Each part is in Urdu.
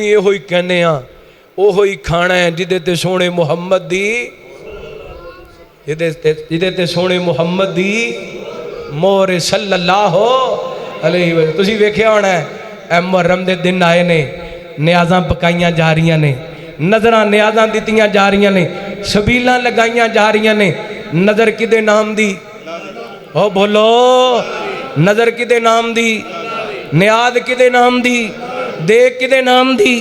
یہ ہوئی کہنے ہاں وہ ہوئی کھانا ہے جدے تے سونے محمد دی جدے تے سونے محمد دی مور صلی اللہ علیہ وسلم. تسی ویکھیا ہونا ہے اے محرم دے دن آئے نے نیازاں پکائیاں جا رہی نے نظراں نیازاں دیتیاں جا رہی نے سبیلاں لگائیاں جا رہی نے نظر کدے نام دی او بولو نظر کدے نام دی نیاز کدے نام دی دیکھ کدے نام دی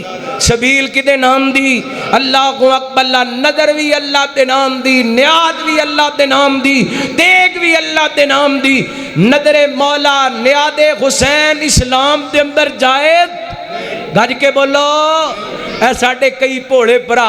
سبیل کدے نام دی اللہ اکبر. اللہ نظر بھی اللہ دے نام دی نیاز بھی اللہ دے نام دی دیکھ بھی اللہ دے نام دی. نظر مولا نیاز حسین اسلام دے اندر جائز گج کے بولو. اے ساڑھے کئی پوڑے پرا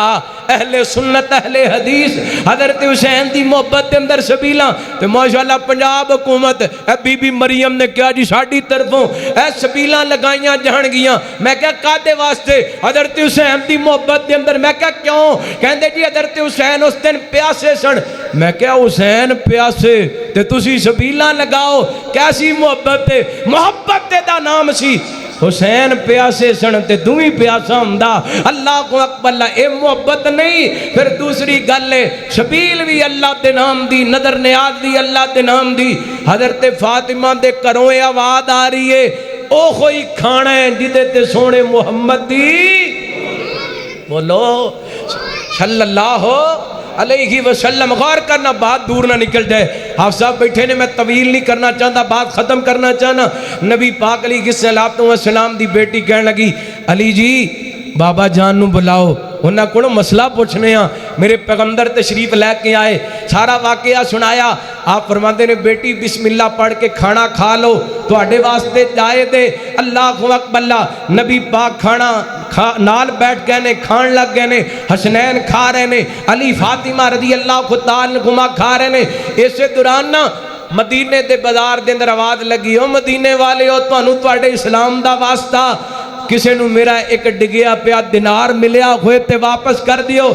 اہل سنت اہل حدیث حضرت حسین دی محبت دے اندر سبیلاں تے ماشاءاللہ پنجاب حکومت اے بی بی مریم نے کیا جی ساڑھی طرفوں اے سبیلاں لگائیاں جہن گیاں. میں کہا کادے واسطے حضرت حسین دی محبت دے اندر. میں کہا کیوں کہندے جی حضرت حسین اس دن پیاسے سن. میں کہا حسین پیاسے تے تسی سبیلاں لگاؤ کیسی محبت ہے محبت دا نام سی حسین پیاسے سن تے دوئی پیاسا ہمدا. اللہ کو اکبر اے محبت نہیں. پھر دوسری گل ہے شبیل بھی اللہ دے نام دی نظر نیاز بھی اللہ دے نام دی. حضرت فاطمہ دے کروں آواز آ رہی ہے او کوئی کھانا ہے جدے تے سونے محمد دی بولو صلی اللہ علیہ وسلم. غور کرنا بات دور نہ نکل جائے. آپ صاحب بیٹھے نے میں طویل نہیں کرنا چاہتا بات ختم کرنا چاہنا. نبی پاک علیہ السلام دی بیٹی کہنے لگی علی جی بابا جان نو بلاؤ انہاں کو مسئلہ پوچھنے ہاں. میرے پیغمبر تشریف لے کے آئے سارا واقعہ سنایا. آپ فرماتے نے بیٹی بسم اللہ پڑھ کے کھانا کھا لو تواڈے واسطے جائے دے. اللہ اکبر. نبی پاک کھانا نال بیٹھ گئے نے کھان لگ گئے نے. حسنین کھا رہے نے علی فاطمہ رضی اللہ تعالی عنہما کھا رہے نے. اسے دوران نا مدینے دے بازار دے اندر آواز لگی او مدینے والے او تانوں تواڈے اسلام دا واسطہ کسے نو میرا ایک ڈگیا پیا دینار ملیا ہوئے تے واپس کر دیو.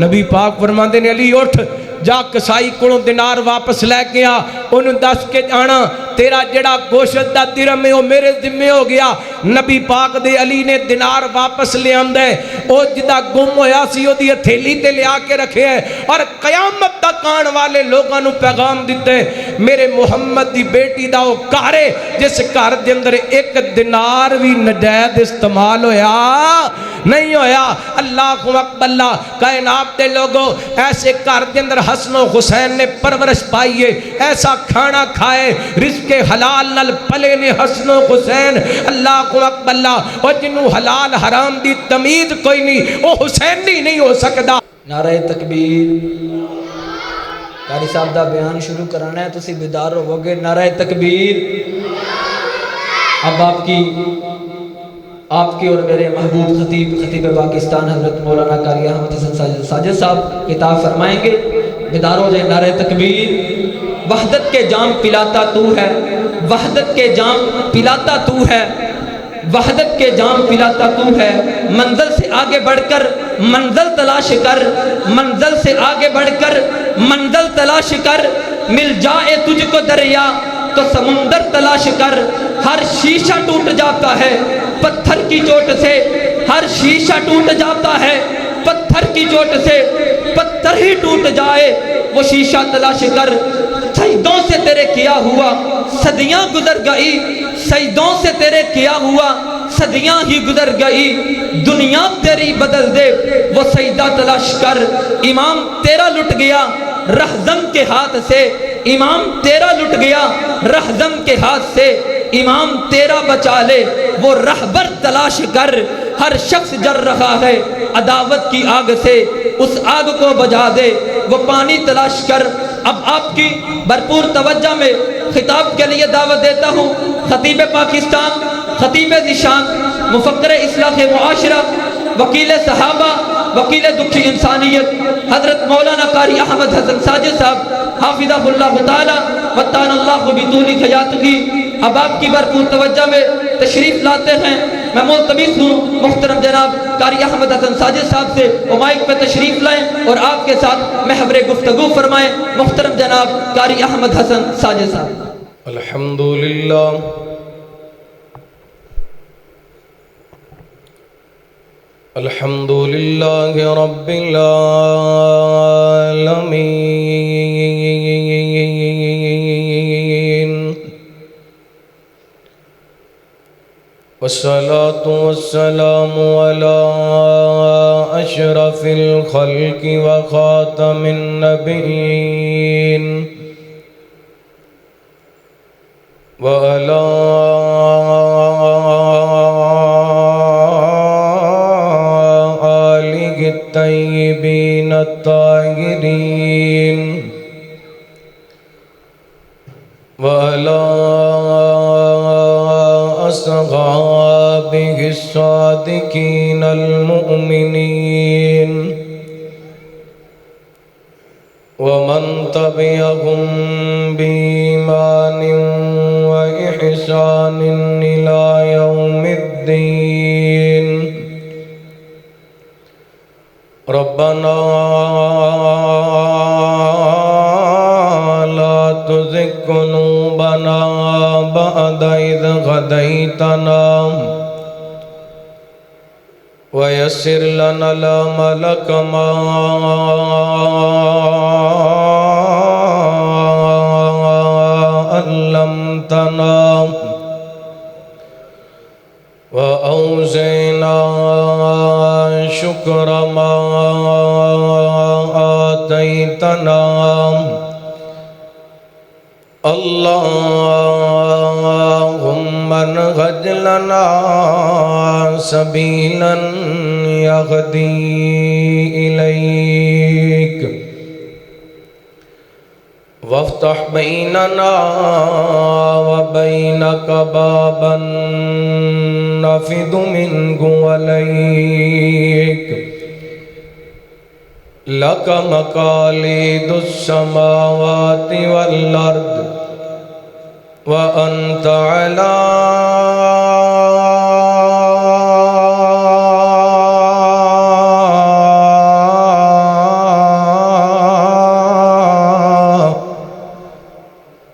نبی پاک فرماندے نے علی اٹھ جا کسائی کولوں دینار واپس لے کے آ انہوں دس کے جانا تیرا جڑا گوشت دا درہم ہے وہ میرے ذمہ ہو گیا. نبی پاک دے علی نے دینار واپس لے آندے او جدا گم ہویا سی او دی تھیلی تے لے آ کے رکھے ہے اور قیامت تک آن والے لوگاں نو پیغام دیتے میرے محمد دی بیٹی دا او گھر ہے جس گھر دے اندر ایک دینار بھی نجائز استعمال ہویا نہیں ہویا. اللہ اکبر. کائنات دے لوگوں ایسے گھر دے اندر حسن و حسین نے پرورش پائی ہے ایسا کھانا کھائے رزق حلال نل پلے نے حسن و حسین. اللہ اکبر. اور جنہوں حلال حرام دی تمیز کوئی نہیں وہ حسینی نہیں ہو سکتا. نعرہ تکبیر. قاری صاحب دا بیان شروع کرانا ہے تسی بیدار ہو گے. نعرہ تکبیر. اب آپ کی اور میرے محبوب خطیب پاکستان حضرت مولانا قاری احمد حسن ساجد صاحب خطاب فرمائیں گے. بیدار ہو جائے. نعرہ تکبیر. وحدت کے جام پلاتا تو ہے وحدت کے جام پلاتا تو ہے وحدت کے جام پلاتا تو ہے. منزل سے آگے بڑھ کر منزل تلاش کر منزل سے آگے بڑھ کر منزل تلاش کر. مل جائے تجھ کو دریا تو سمندر تلاش کر. ہر شیشہ ٹوٹ جاتا ہے پتھر کی چوٹ سے. ہر شیشہ ٹوٹ جاتا ہے پتھر کی چوٹ سے. پتھر ہی ٹوٹ جائے وہ شیشہ تلاش کر. سجدوں سے تیرے کیا ہوا صدیاں گزر گئی سجدوں سے تیرے کیا ہوا صدیاں ہی گزر گئی. دنیا تیری بدل دے وہ سجدہ تلاش کر. امام تیرا لٹ گیا رہزن کے ہاتھ سے. امام تیرا لٹ گیا رہزن کے ہاتھ سے. امام تیرا بچا لے وہ رہبر تلاش کر. ہر شخص جر رہا ہے عداوت کی آگ سے. اس آگ کو بجھا دے وہ پانی تلاش کر. اب آپ کی بھرپور توجہ میں خطاب کے لیے دعوت دیتا ہوں خطیب پاکستان خطیب ذیشان مفکر اصلاح معاشرہ وکیل صحابہ وکیل دکھی انسانیت حضرت مولانا قاری احمد حسن ساجد صاحب حافظہ اللہ تعالی وطان اللہ بطول حیاتہ. اب آپ کی بھرپور توجہ میں تشریف لاتے ہیں. میں ملتمس ہوں محترم جناب قاری احمد حسن ساجد صاحب سے وہ مائک پہ تشریف لائیں اور آپ کے ساتھ محور گفتگو فرمائیں. محترم جناب قاری احمد حسن ساجد صاحب. الحمدللہ الحمد للہ رب العالمین والصلاة والسلام على أشرف الخلق وخاتم النبيين وعلى آله الطيبين الطاهرين وعلى أصحابه الصادقين المؤمنين ومن تبعهم بإيمان وإحسان إلى يوم الدين ربنا لا تزغ قلوبنا بعد إذ هديتنا ويسر لنا الأمل كما علمتنا وأوزعنا شكر ما آتيتنا اللهم انهج لنا سبيلا يهدي إليك وافتح بيننا وبينك بابا نفذ منه عليك لك مقاليد السماوات والأرض وأنت على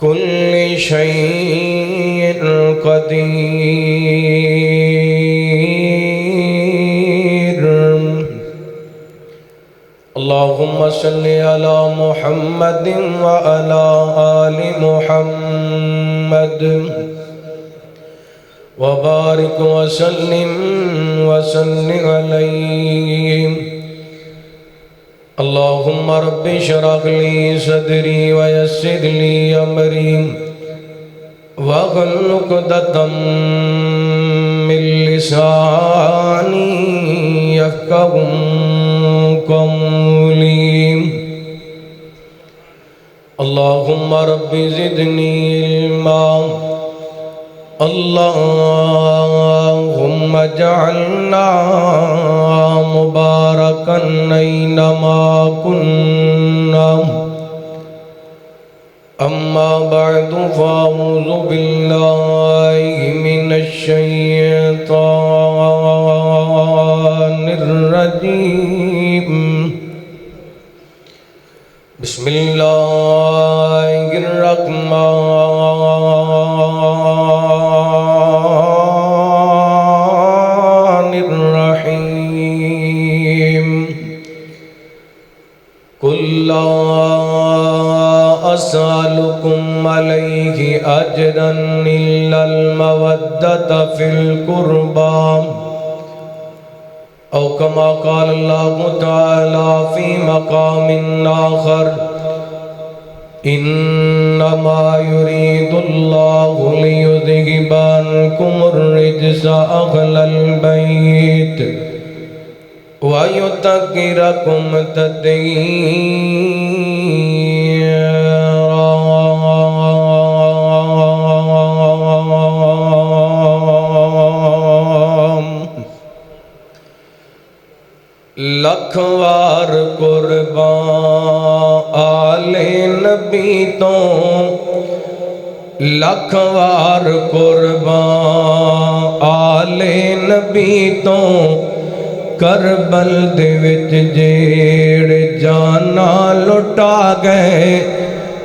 كل شيء قدير اللهم صل على محمد وعلى آل محمد وبارك وسلم عليه اللهم رب اشرح لي صدري ويسر لي أمري واحلل عقدة من لساني يفقهوا قولي اللهم رب زدني علما اللهم اجعلنا مباركا أينما كنا أما بعد فأعوذ بالله من الشيطان الرجيم بسم الله الرحمن الرحيم قل لا أسألكم عليه أجرا إلا المودة في القربى أو كما قال الله تعالى في مقام آخر إنما يريد الله ليذهب عنكم الرجس أهل البيت ويطهركم تطهيرا لکھوار قربان آل نبی تو لکھوار قربان آل نبی تو کربل دے وچ جیڑ جانا لٹا گئے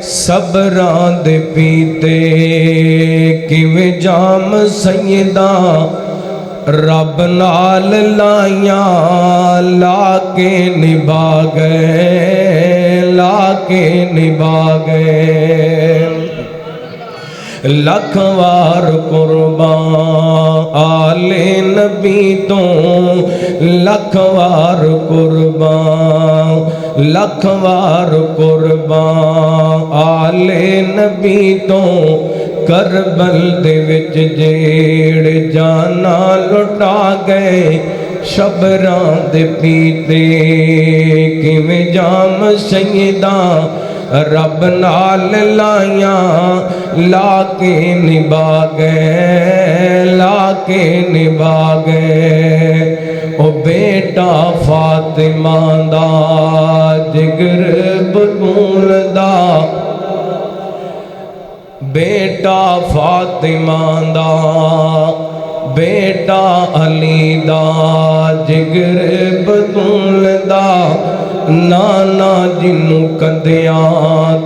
صبراں دے پیتے کیویں جام سیداں رب نال لائیاں لا کے نبھا گئے، لا کے نبھا گئے، لکھ وار قربان آل نبی تو، لکھ وار قربان، لکھ وار قربان آل نبی تو، کربل دے وچ جیڑ جانا لٹا گئے، شبران دے پیتے کیویں جام سیداں، رب نال لائیاں لا کے نبھا گئے، لا کے نبھا گئے، او بیٹا فاطمہ دا جگر بطول دا، بیٹا فاطمہ دا، بیٹا علی دا جگر بطول دا، نانا جنوں کندیاں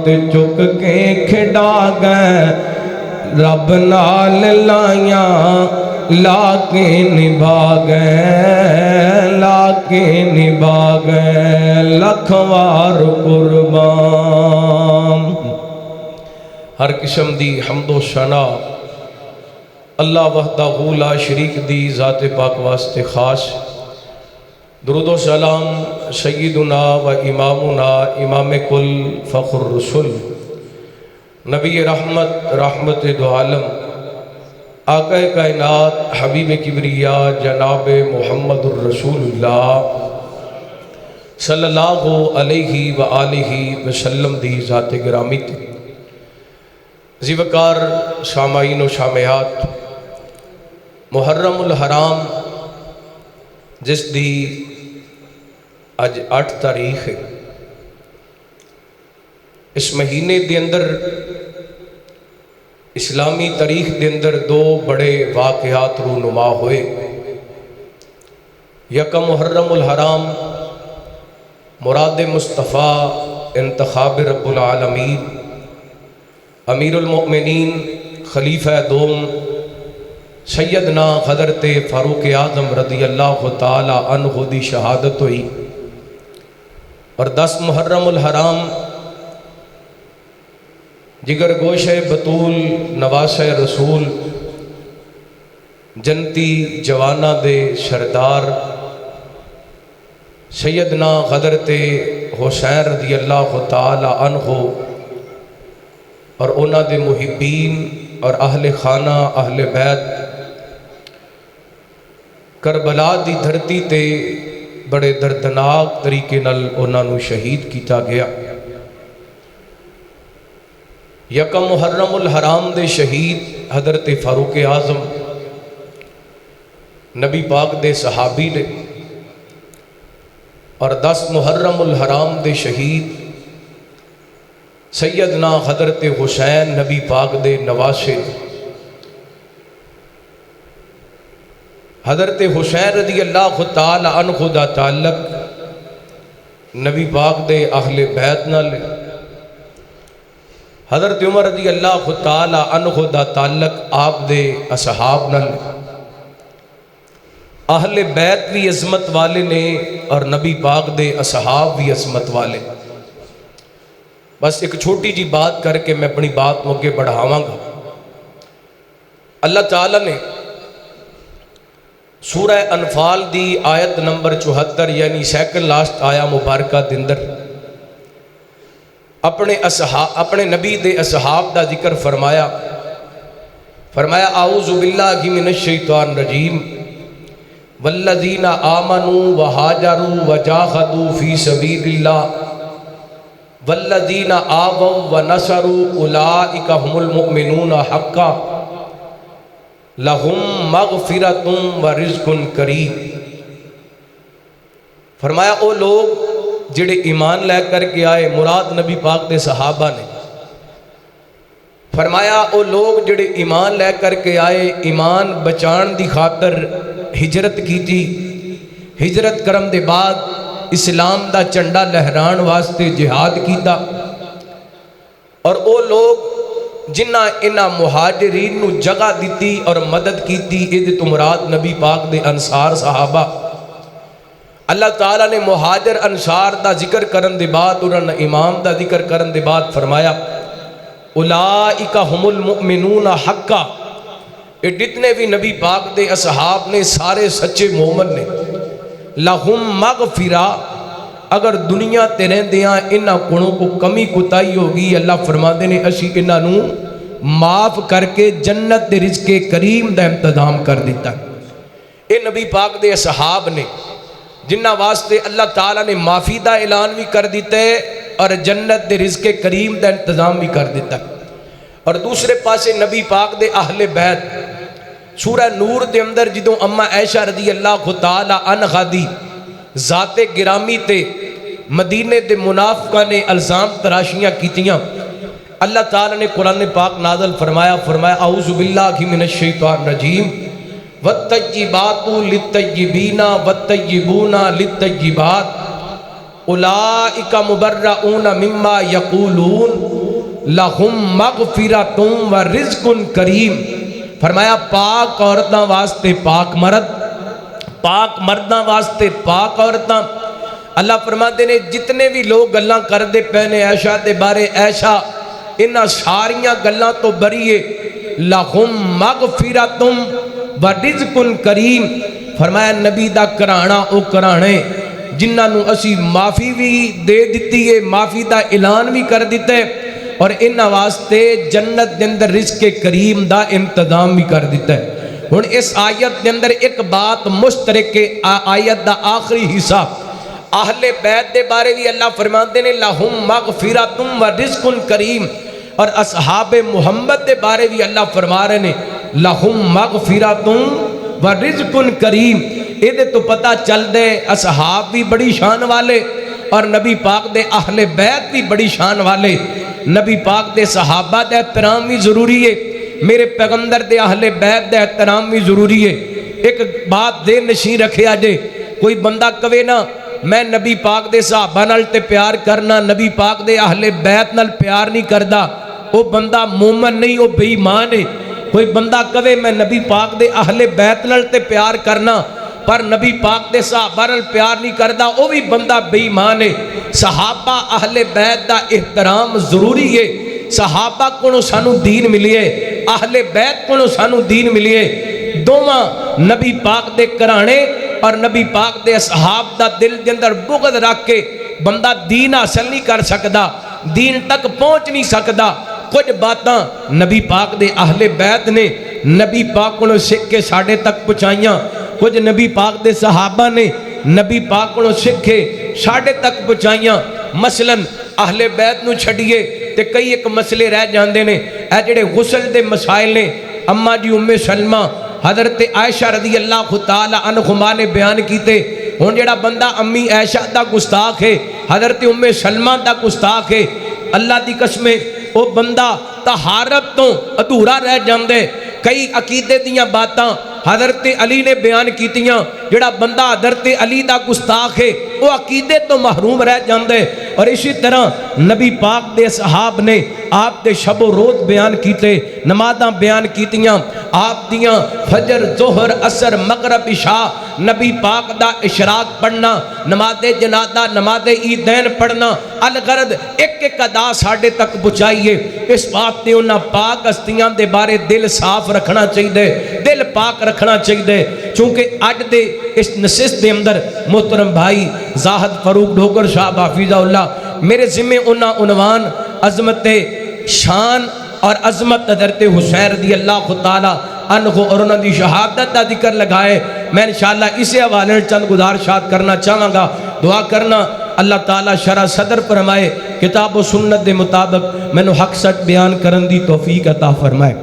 تے چک کے کھڑا گئے، رب نال لائیاں لا کے نبھا گئے، لا کے نبھا گئے، لکھ وار قربان۔ ہر قسم دی حمد و ثنا اللہ وحدہ لا شریک دی ذات پاک واسطے خاص، درود و سلام سیدنا و امامنا امام کل فخر رسول نبی رحمت رحمت دو عالم آقا کائنات حبیب کبریاء جناب محمد الرسول اللہ صلی اللہ علیہ وآلہ وسلم دی ذات گرامی تے زیوکار سامعین و سامعات، محرم الحرام جس دی اج 8 تاریخ ہے، اس مہینے دے اندر اسلامی تاریخ دے اندر 2 بڑے واقعات رونما ہوئے۔ یکم محرم الحرام مراد مصطفیٰ انتخاب رب العالمین امیر المؤمنین خلیفہ دوم سیدنا حضرت فاروق اعظم رضی اللہ تعالی عنہ دی شہادت ہوئی، اور 10 محرم الحرام جگر گوش بطول نواس رسول جنتی جوانہ دے سردار سیدنا حضرت حسین رضی اللہ تعالی عنہ اور انہاں دے محبین اور اہل خانہ اہل بیت کربلا دی دھرتی تے بڑے دردناک طریقے نال انہاں نو شہید کیتا گیا۔ یکم محرم الحرام دے شہید حضرت فاروق اعظم نبی پاک دے صحابی نے، اور 10 محرم الحرام دے شہید سیدنا حضرت حسین نبی پاک دے نواسے۔ حضرت حسین رضی اللہ تعالی عنہ دا تعلق نبی پاک دے اہل بیت نال، حضرت عمر رضی اللہ تعالی عنہ دا تعلق آپ دے اصحاب نال، اہل بیت بھی عظمت والے نے اور نبی پاک دے اصحاب بھی عظمت والے۔ بس ایک چھوٹی جی بات کر کے میں اپنی بات مگے بڑھاواں گا۔ اللہ تعالیٰ نے سورہ انفال دی آیت نمبر 74 یعنی سیکنڈ لاسٹ آیا مبارکہ دندر اپنے نبی دے اصحاب دا ذکر فرمایا اعوذ باللہ من الشیطان الرجیم والذین آمنوا وہاجروا وجاہدوا فی سبیل اللہ والذین آووا ونصروا اولئک هم المؤمنون حقا لہم مغفرۃ ورزق کریم۔ فرمایا او لوگ جڑے ایمان لے کر کے آئے، مراد نبی پاک دے صحابہ نے، فرمایا او لوگ جڑے ایمان لے کر کے آئے، ایمان بچان دی خاطر ہجرت کی تھی، ہجرت کرم دے بعد اسلام دا چنڈا لہران واسطے جہاد کیتا، اور او لوگ جنہ انہاں مہاجرین نو جگہ دیتی اور مدد کیتی، یہ تو مراد نبی پاک دے انصار صحابہ۔ اللہ تعالیٰ نے مہاجر انصار دا ذکر کرن دے بعد انہاں نے امام دا ذکر کرن دے بعد فرمایا اولئک هم المؤمنون حقا، یہ جتنے بھی نبی پاک دے اصحاب نے سارے سچے مومن نے۔ لہم مغفرہ، اگر دنیا تے رہندیاں انہاں کونوں کو کمی کوتاہی ہوگی، اللہ فرماندے نے اسی انہاں نو معاف کر کے جنت دے رزق کریم دا انتظام کر دیتا۔ اے نبی پاک دے اصحاب نے جنہ واسطے اللہ تعالیٰ نے معافی دا اعلان بھی کر دیتا ہے اور جنت دے رزق کریم دا انتظام بھی کر دیتا ہے۔ اور دوسرے پاسے نبی پاک دے اہل بیت، سورہ نور دے اندر جدوں اما عائشہ رضی اللہ تعالیٰ عنہا دی ذات گرامی تے مدینے دے منافقہ نے الزام تراشیاں کیتیاں، اللہ تعالیٰ نے قرآن پاک نازل فرمایا اعوذ باللہ من الشیطان الرجیم والطیبات للطیبین والطیبون للطیبات اولئک مبرؤون مما یقولون لہم مغفرۃ ورزق کریم۔ فرمایا پاک عورتاں واسطے پاک مرد، پاک مرداں واسطے پاک عورتاں۔ اللہ فرماتے نے جتنے بھی لوگ گلاں کر دے پہنے عائشہ دے بارے عائشہ انہاں ساریاں گلاں تو بریے، لہم مغفرۃ ورزق کریم۔ فرمایا نبی دا کرانا او کرانے جنہاں نو اسی معافی بھی دے دیتی ہے، معافی دا اعلان بھی کر دیتے اور انہاں واسطے جنت دے اندر رزق کریم دا انتظام بھی کر دیتا ہے۔ ہن اس آیت دے اندر ایک بات مشترک ہے، آیت دا آخری حصہ اہل بیت دے بارے بھی اللہ فرماتے نے لہم مغفرۃ ورزق کریم، اور اصحاب محمد دے بارے بھی اللہ فرما رہے نے لہم مغفرۃ ورزق کریم۔ یہ تو پتہ چل دے اصحاب بھی بڑی شان والے اور نبی پاک دے اہل بیت بھی بڑی شان والے۔ نبی پاک دے صحابہ دے احترام بھی ضروری ہے، میرے پیغمبر دے اہل بیت دے احترام بھی ضروری ہے۔ ایک بات دے نشین رکھے آجے، کوئی بندہ کہے نا میں نبی پاک دے صحابہ نال تے پیار کرنا، نبی پاک دے اہل بیت نال پیار نہیں کردا، وہ بندہ مومن نہیں، وہ بے ایمان ہے۔ کوئی بندہ کہے میں نبی پاک دے اہل بیت نال تے پیار کرنا پر نبی پاک دے صحابہ نال پیار نہیں کردا، وہ بھی بندہ بے ایمان ہے۔ صحابہ اہل بیت دا احترام ضروری ہے۔ صحابہ کو سانو دین ملیے، اہل بیت کو سانو دین ملیے۔ دوواں نبی پاک دے کرانے اور نبی پاک دے اصحاب دا دل دے اندر بغض رکھ کے بندہ دین حاصل نہیں کر سکدا، دین تک پہنچ نہیں سکدا۔ کچھ باتاں نبی پاک دے اہل بیت نے نبی پاک کو سکھ کے ساڑھے تک پہنچائیاں، کچھ نبی پاک دے صحابہ نے نبی پاک کو سکھ کے ساڑھے تک پہنچائیاں۔ مثلا اہل بیت نو چھڑیے تے کئی ایک مسئلے رہ جاندے نے، اے جڑے غسل دے مسائل نے اماں جی ام سلمہ حضرت عائشہ رضی اللہ تعالی عنہما نے بیان کیتے۔ ہن جڑا بندہ امی عائشہ دا گستاخ ہے، حضرت ام سلمہ دا گستاخ ہے، اللہ دی قسمیں وہ بندہ طہارت تو ادھورا رہ جاندے۔ کئی عقیدے دیاں باتاں حضرت علی نے بیان کیتیاں، جڑا بندہ حضرت علی دا گستاخ ہے وہ عقیدے تو محروم رہ جاندے۔ اور اسی طرح نبی پاک دے صحاب نے آپ دے شب و روز بیان کیتے، نمازاں بیان کیتیاں، آپ دیاں فجر ظہر عصر مغرب عشاء نبی پاک دا اشراق پڑھنا، نماز جنازہ نماز عیدین پڑھنا، الغرض ایک ایک ادا ساڑھے تک پہنچائیے۔ اس بات نے انہاں پاک ہستیاں دے بارے دل صاف رکھنا چاہیے، دل پاک رکھنا چاہیے۔ چونکہ اج دے اس نشست دے اندر محترم بھائی زاہد فاروق ڈھوگر صاحب حافظہ اللہ میرے ذمہ انہاں عنوان عظمت شان اور عظمت حضرت حسین رضی اللہ تعالی عنہ اور انہوں دی شہادت دا ذکر لگائے۔ میں انشاءاللہ اسے حوالے چند گزارشات کرنا چاہاں گا، دعا کرنا اللہ تعالیٰ شرح صدر فرمائے، کتاب و سنت دے مطابق میں نے حق سچ بیان کرن دی توفیق عطا فرمائے۔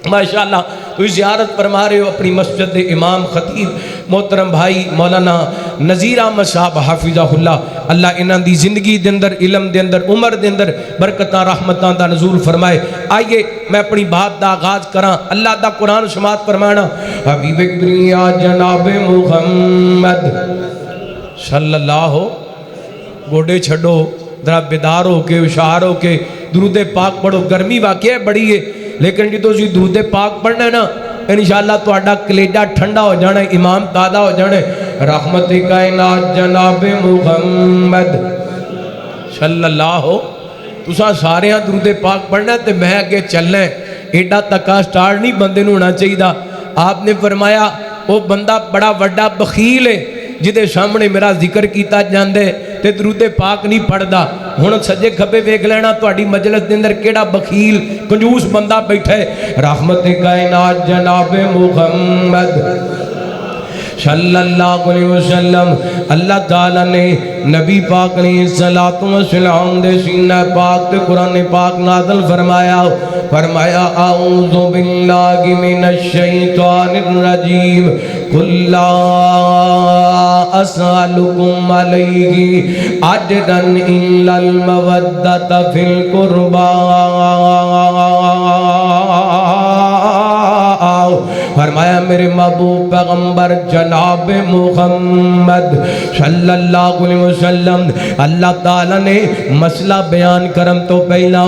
ماشاءاللہ تو زیارت فرما رہے ہو اپنی مسجد دے امام خطیب محترم بھائی مولانا نذیر احمد صاحب حافظہ اللہ، اللہ انہاں دی زندگی دے اندر علم دے اندر عمر دے اندر برکتاں رحمتاں دا نزول فرمائے۔ آئیے میں اپنی بات دا آغاز کراں، اللہ دا قرآن سماعت فرمانا حبیب کبریا جناب محمد صلی اللہ ہو، گوڑے چھڑو ذرا بیدار ہو کے ہوشیار ہو کے درود پاک پڑھو. گرمی واقعہ بڑی ہے لیکن جدو تسی درود پاک پڑھنا ہے نا انشاءاللہ تہاڈا کلیجہ ٹھنڈا ہو جانا ہے, ایمان تازہ ہو جانا ہے. رحمت کائنات جناب محمد صلی اللہ تساں سارے درود پاک پڑھنا ہے تے میں اگے چلنا ہے. ایڈا تکا سٹارٹ نہیں بندے نوں ہونا چاہیے. آپ نے فرمایا وہ بندہ بڑا وڈا بخیل ہے جدے سامنے میرا ذکر کیتا جاندے تے درود پاک نہیں پڑھدا. ہن سجے کھبے ویکھ لینا تہاڈی مجلس دے اندر کیڑا بخیل کنجوس بندہ بیٹھا ہے. رحمت کائنات جناب محمد صلی اللہ علیہ وسلم اللہ تعالیٰ نے نبی پاک علیہ السلام دے سینہ پاک تے قرآن پاک نازل فرمایا اعوذ باللہ من الشیطان الرجیم قل لا اسألکم علیہ اجرا الا المودۃ فی القربى. فرمایا میرے محبوب پیغمبر جناب محمد صلی اللہ علیہ وسلم اللہ تعالیٰ نے مسئلہ بیان کرم تو پہلا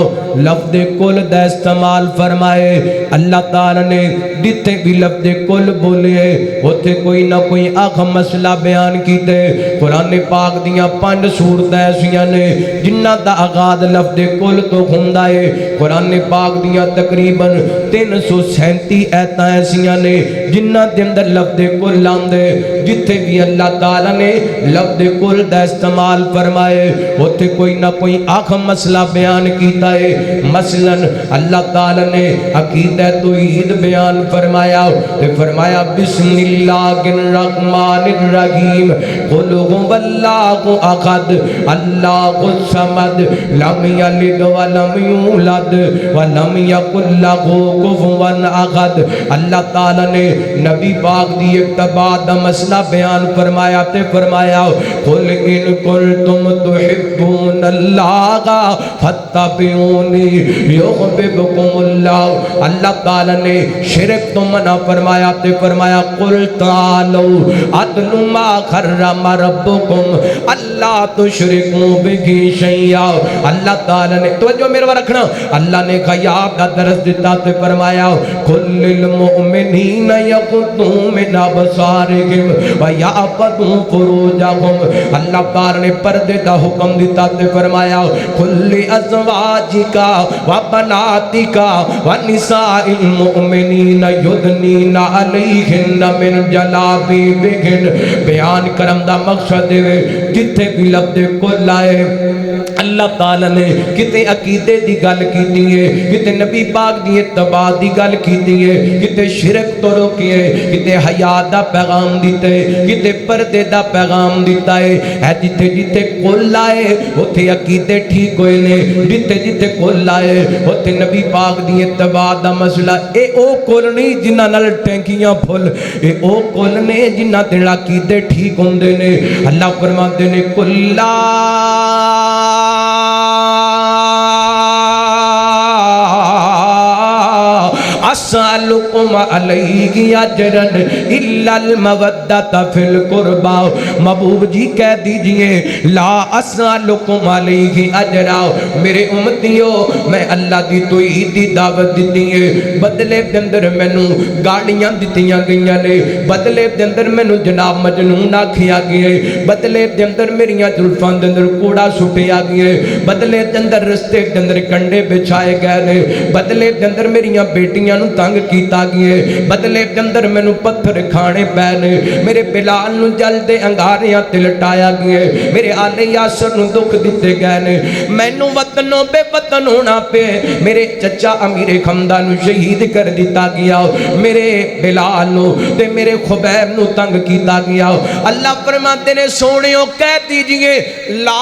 لفظ کل دا استعمال فرمائے. اللہ تعالیٰ نے جتنے بھی لفظ کل بولے ہوتے کوئی نہ کوئی اہم مسئلہ بیان کیتے. قرآن پاک دیاں 5 سورتیں ایسیاں نے جنہ دا آغاز لفظ کل تو ہوندا ہے. قرآن پاک دیاں تقریباً 337 ایتاں ایسیاں نے جنہ دے اندر لفظ کل آندے. جتھے بھی اللہ تعالیٰ نے لفظ کل دا استعمال فرمائے ہوتے کوئی نہ کوئی اہم مسئلہ بیان کیتا ہے. مثلا اللہ تعالیٰ نے عقیدہ توحید بیان فرمایا بسم اللہ الرحمن الرحیم قل هو اللہ احد اللہ الصمد لم یلد ولم یولد ولم یکن لہ کفوا احد. اللہ تعالیٰ نے نبی پاک دی اتباع دا مسئلہ بیان فرمایا قل ان کنتم تحبون اللہ فاتبعونی یحببکم اللہ. اللہ تعالیٰ نے شرک تو منع فرمایا قل تعالوا اتل ما حرم ربکم اللہ تشرکوا بہ شیئا. اللہ تعالیٰ نے توجہ میرے پر رکھنا اللہ نے غیاب کا درس دیتا تے فرمایا قل للمؤمنین یغضوا من ابصارہم ویحفظوا فروجہم. اللہ تعالیٰ نے پردے دا حکم دیتا تے فرمایا قل لازواجک وبناتک ونساء المؤمنین یدنین علیہن من جلابیبہن. بیان کرم دا مقصد ہے جتھے بھی لفظ کل آئے اللہ تعالیٰ نے کتے عقیدے دی گل کیتی ہے, کتے نبی پاک دی اتباع دی گل کیتی ہے, کتے شرک تو روکی ہے, کتے حیا دا پیغام دیتے, کتے پردے دا پیغام دیتا ہے. جتے جتے کل آئے ہوتے عقیدے ٹھیک ہوئے نے, جتے جتے کل آئے ہوتے نبی پاک دی اتباع دا مسئلہ. اے او کل نہیں جنہ نال ٹینکیاں پھل, اے او کل نے جنہ دل عقیدے ٹھیک ہوندے نے. اللہ فرماتے نے کلا اسألکم علیہ اجرا الا المودۃ فی القربى. محبوب جی کہہ دیجئے لا اسألکم علیہ اجرا. میرے امتیو میں اللہ دی توحید دی دعوت دیتی ہے, بدلے دے اندر مینوں گاڑیاں دتیاں گئیاں نے, بدلے دے اندر مینوں جناب مجنون آکھیا گیا ہے, بدلے دے اندر میریاں زلفاں دے اندر کوڑا سٹیا گیا ہے, بدلے دے اندر رستے دے اندر کنڈے بچھائے گئے نے, بدلے دے اندر میریاں بیٹیاں نو تنگ کیتا گیا, بدلے دے اندر مینوں پتھر کھانے پے نے, میرے بلال نو جلدے انگاریاں تے لٹایا گیا, میرے آل یاسر نو دکھ دتے گئے نے, مینوں وطنوں بے وطن ہونا پے, میرے چچا امیر حمدہ نو شہید کر دیتا گیا, میرے بلال نو تے میرے خبیب نو تنگ کیتا گیا. اللہ فرماتے نے سونیوں کہہ دیجئے لا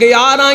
11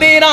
13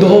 2